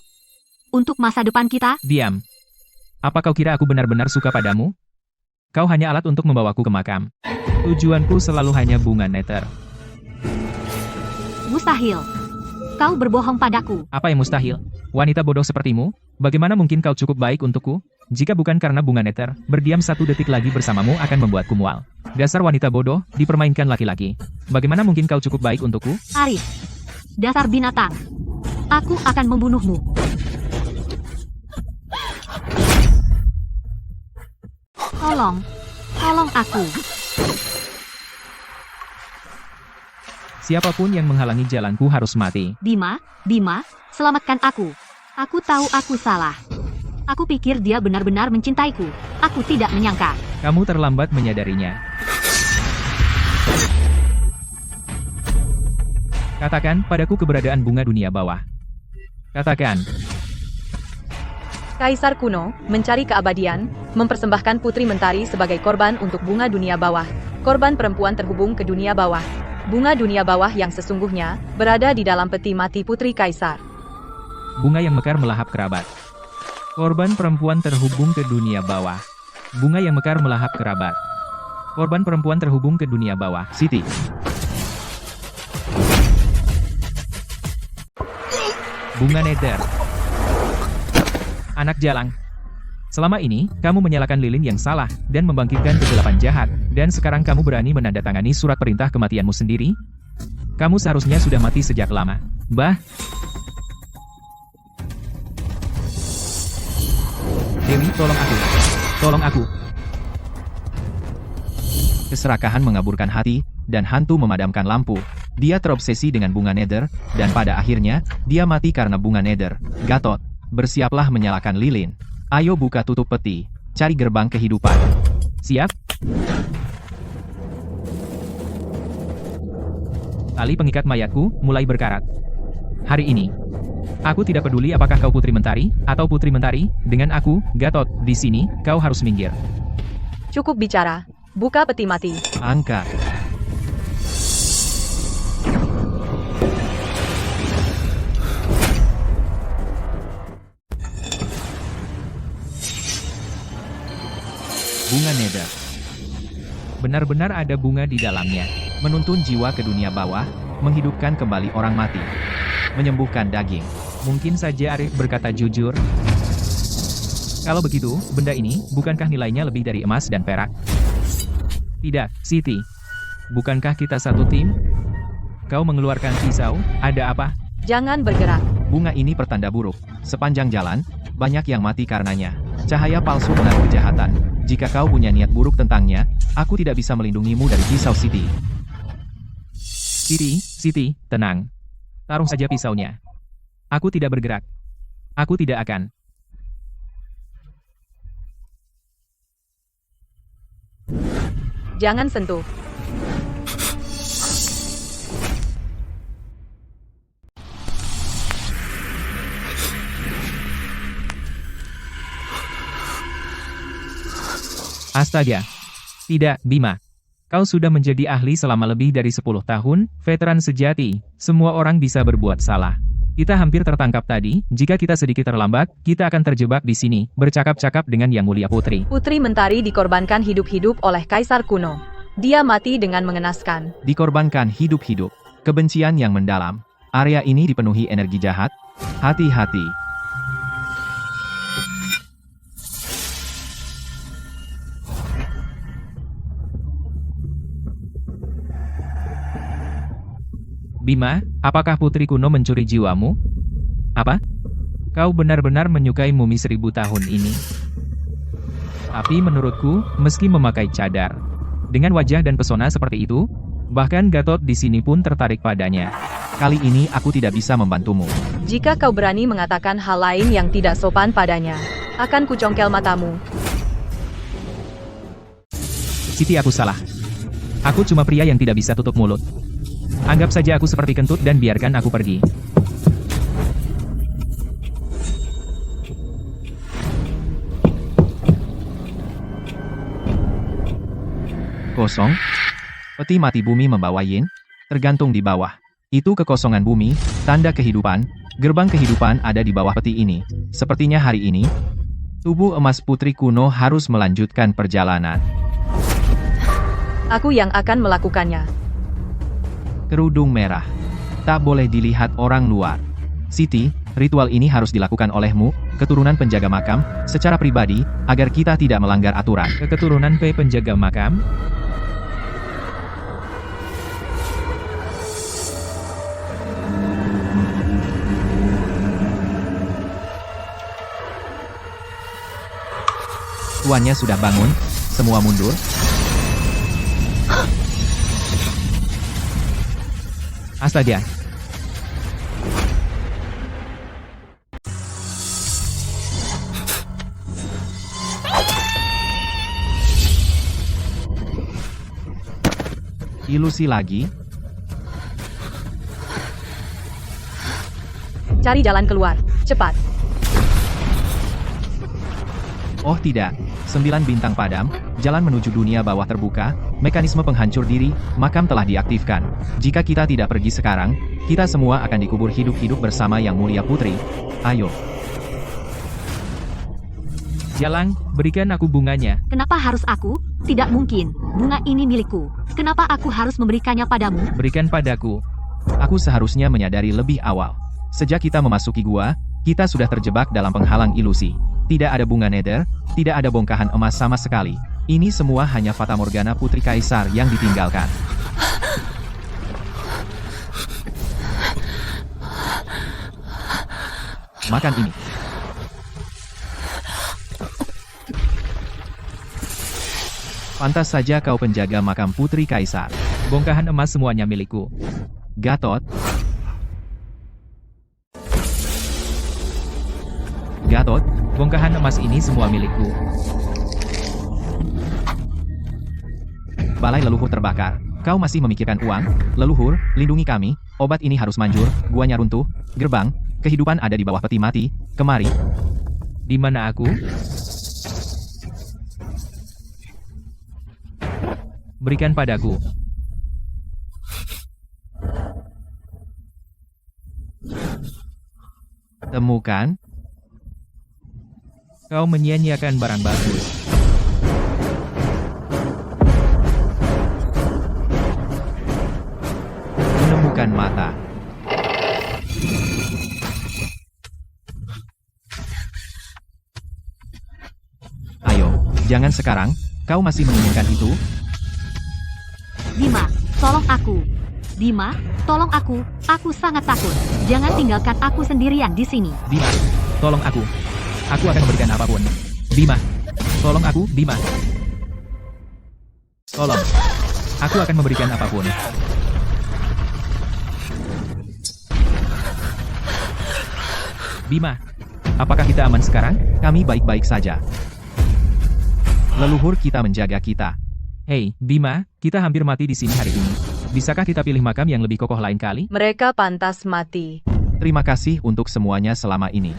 Untuk masa depan kita? Diam. Apa kau kira aku benar-benar suka padamu? Kau hanya alat untuk membawaku ke makam. Tujuanku selalu hanya bunga nether. Mustahil. Kau berbohong padaku. Apa yang mustahil? Wanita bodoh sepertimu? Bagaimana mungkin kau cukup baik untukku? Jika bukan karena bunga nether, berdiam 1 detik lagi bersamamu akan membuatku mual. Dasar wanita bodoh, dipermainkan laki-laki. Bagaimana mungkin kau cukup baik untukku? Arif. Dasar binatang. Aku akan membunuhmu. Tolong aku. Siapapun yang menghalangi jalanku harus mati. Bima, selamatkan aku. Aku tahu aku salah. Aku pikir dia benar-benar mencintaiku. Aku tidak menyangka. Kamu terlambat menyadarinya. Katakan padaku keberadaan bunga dunia bawah. Katakan. Kaisar kuno, mencari keabadian, mempersembahkan Putri Mentari sebagai korban untuk bunga dunia bawah. Korban perempuan terhubung ke dunia bawah. Bunga dunia bawah yang sesungguhnya, berada di dalam peti mati Putri Kaisar. Bunga yang mekar melahap kerabat. Korban perempuan terhubung ke dunia bawah. Bunga yang mekar melahap kerabat. Korban perempuan terhubung ke dunia bawah. Siti. Bunga nether. Anak jalang. Selama ini, kamu menyalakan lilin yang salah, dan membangkitkan kegelapan jahat, dan sekarang kamu berani menandatangani surat perintah kematianmu sendiri? Kamu seharusnya sudah mati sejak lama. Dewi, tolong aku. Tolong aku. Keserakahan mengaburkan hati, dan hantu memadamkan lampu. Dia terobsesi dengan bunga nether, dan pada akhirnya, dia mati karena bunga nether. Gatot, bersiaplah menyalakan lilin. Ayo buka tutup peti, cari gerbang kehidupan. Siap? Tali pengikat mayatku mulai berkarat. Hari ini, aku tidak peduli apakah kau Putri Mentari, atau Putri Mentari, dengan aku, Gatot, di sini, kau harus minggir. Cukup bicara. Buka peti mati. Angkat. Bunga nether. Benar-benar ada bunga di dalamnya. Menuntun jiwa ke dunia bawah, menghidupkan kembali orang mati, menyembuhkan daging. Mungkin saja Arif berkata jujur. Kalau begitu, benda ini, bukankah nilainya lebih dari emas dan perak? Tidak, Siti. Bukankah kita satu tim? Kau mengeluarkan pisau, ada apa? Jangan bergerak. Bunga ini pertanda buruk. Sepanjang jalan, banyak yang mati karenanya. Cahaya palsu benar kejahatan. Jika kau punya niat buruk tentangnya, aku tidak bisa melindungimu dari pisau Siti. Siti, tenang. Taruh saja pisaunya. Aku tidak bergerak. Aku tidak akan. Jangan sentuh. Astaga. Tidak, Bima. Kau sudah menjadi ahli selama lebih dari 10 tahun, veteran sejati. Semua orang bisa berbuat salah. Kita hampir tertangkap tadi, jika kita sedikit terlambat, kita akan terjebak di sini, bercakap-cakap dengan Yang Mulia Putri. Putri Mentari dikorbankan hidup-hidup oleh Kaisar kuno. Dia mati dengan mengenaskan. Dikorbankan hidup-hidup. Kebencian yang mendalam. Area ini dipenuhi energi jahat. Hati-hati. Bima, apakah Putri Kuno mencuri jiwamu? Apa? Kau benar-benar menyukai mumi 1000 tahun ini. Tapi menurutku, meski memakai cadar, dengan wajah dan pesona seperti itu, bahkan Gatot di sini pun tertarik padanya. Kali ini aku tidak bisa membantumu. Jika kau berani mengatakan hal lain yang tidak sopan padanya, akan kucongkel matamu. Siti, aku salah. Aku cuma pria yang tidak bisa tutup mulut. Anggap saja aku seperti kentut dan biarkan aku pergi. Kosong? Peti mati bumi membawa yin? Tergantung di bawah. Itu kekosongan bumi, tanda kehidupan. Gerbang kehidupan ada di bawah peti ini. Sepertinya hari ini, tubuh emas Putri Kuno harus melanjutkan perjalanan. Aku yang akan melakukannya. Kerudung merah. Tak boleh dilihat orang luar. Siti, ritual ini harus dilakukan olehmu, keturunan penjaga makam, secara pribadi, agar kita tidak melanggar aturan. Keturunan penjaga makam? Tuannya sudah bangun, semua mundur. Astaga. Ilusi lagi? Cari jalan keluar, cepat. Oh tidak, 9 bintang padam, jalan menuju dunia bawah terbuka, mekanisme penghancur diri, makam telah diaktifkan. Jika kita tidak pergi sekarang, kita semua akan dikubur hidup-hidup bersama Yang Mulia Putri. Ayo. Jalang, berikan aku bunganya. Kenapa harus aku? Tidak mungkin. Bunga ini milikku. Kenapa aku harus memberikannya padamu? Berikan padaku. Aku seharusnya menyadari lebih awal. Sejak kita memasuki gua, kita sudah terjebak dalam penghalang ilusi. Tidak ada bunga nether, tidak ada bongkahan emas sama sekali. Ini semua hanya fatamorgana Putri Kaisar yang ditinggalkan. Makan ini. Pantas saja kau penjaga makam Putri Kaisar. Bongkahan emas semuanya milikku. Gatot. Gatot, bongkahan emas ini semua milikku. Balai leluhur terbakar. Kau masih memikirkan uang? Leluhur, lindungi kami. Obat ini harus manjur. Guanya runtuh. Gerbang, kehidupan ada di bawah peti mati. Kemari. Di mana aku? Berikan padaku. Temukan. Kau menyia-nyiakan barang bagus. bukan mata. Ayo, jangan sekarang, kau masih menginginkan itu? Bima, tolong aku. Bima, tolong aku sangat takut. Jangan tinggalkan aku sendirian di sini. Bima, tolong aku. Aku akan memberikan apapun. Bima, tolong aku, Bima. Tolong. Aku akan memberikan apapun. Bima, apakah kita aman sekarang? Kami baik-baik saja. Leluhur kita menjaga kita. Hei, Bima, kita hampir mati di sini hari ini. Bisakah kita pilih makam yang lebih kokoh lain kali? Mereka pantas mati. Terima kasih untuk semuanya selama ini.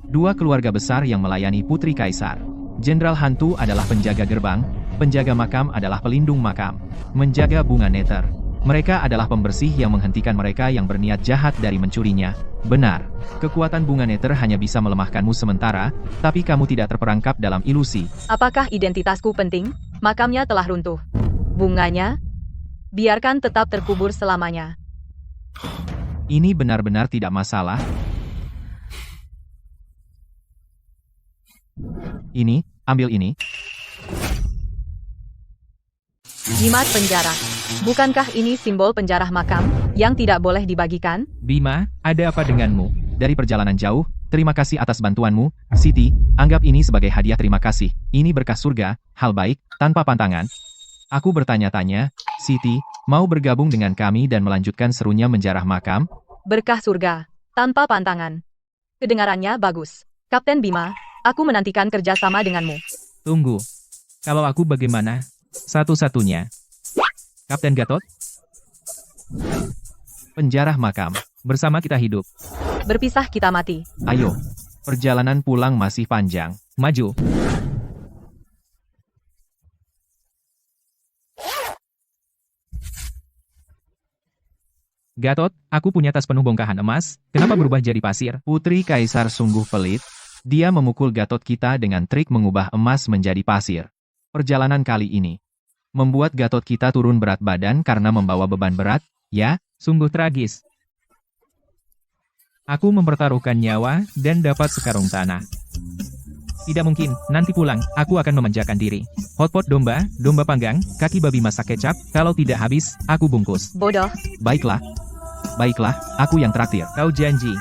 Dua keluarga besar yang melayani Putri Kaisar. Jenderal Hantu adalah penjaga gerbang, penjaga makam adalah pelindung makam. Menjaga bunga neter. Mereka adalah pembersih yang menghentikan mereka yang berniat jahat dari mencurinya. Benar, kekuatan bunga neter hanya bisa melemahkanmu sementara, tapi kamu tidak terperangkap dalam ilusi. Apakah identitasku penting? Makamnya telah runtuh. Bunganya? Biarkan tetap terkubur selamanya. Ini benar-benar tidak masalah. Ini, ambil ini. Jimat penjara. Bukankah ini simbol penjara makam yang tidak boleh dibagikan? Bima, ada apa denganmu? Dari perjalanan jauh, terima kasih atas bantuanmu, Siti. Anggap ini sebagai hadiah terima kasih. Ini berkah surga, hal baik, tanpa pantangan. Aku bertanya-tanya, Siti, mau bergabung dengan kami dan melanjutkan serunya menjarah makam? Berkah surga, tanpa pantangan. Kedengarannya bagus. Kapten Bima, aku menantikan kerjasama denganmu. Tunggu. Kalau aku bagaimana? Satu-satunya. Kapten Gatot, Penjarah makam. bersama kita hidup. Berpisah kita mati. Ayo, perjalanan pulang masih panjang. Maju. Gatot, aku punya tas penuh bongkahan emas. Kenapa berubah jadi pasir? Putri Kaisar sungguh pelit. Dia memukul Gatot kita dengan trik mengubah emas menjadi pasir. Perjalanan kali ini membuat Gatot kita turun berat badan karena membawa beban berat, ya? Sungguh tragis. Aku mempertaruhkan nyawa dan dapat sekarung tanah. Tidak mungkin, nanti pulang, aku akan memanjakan diri. Hotpot domba, domba panggang, kaki babi masak kecap, kalau tidak habis, aku bungkus. Bodoh. Baiklah. Baiklah, aku yang traktir. Kau janji.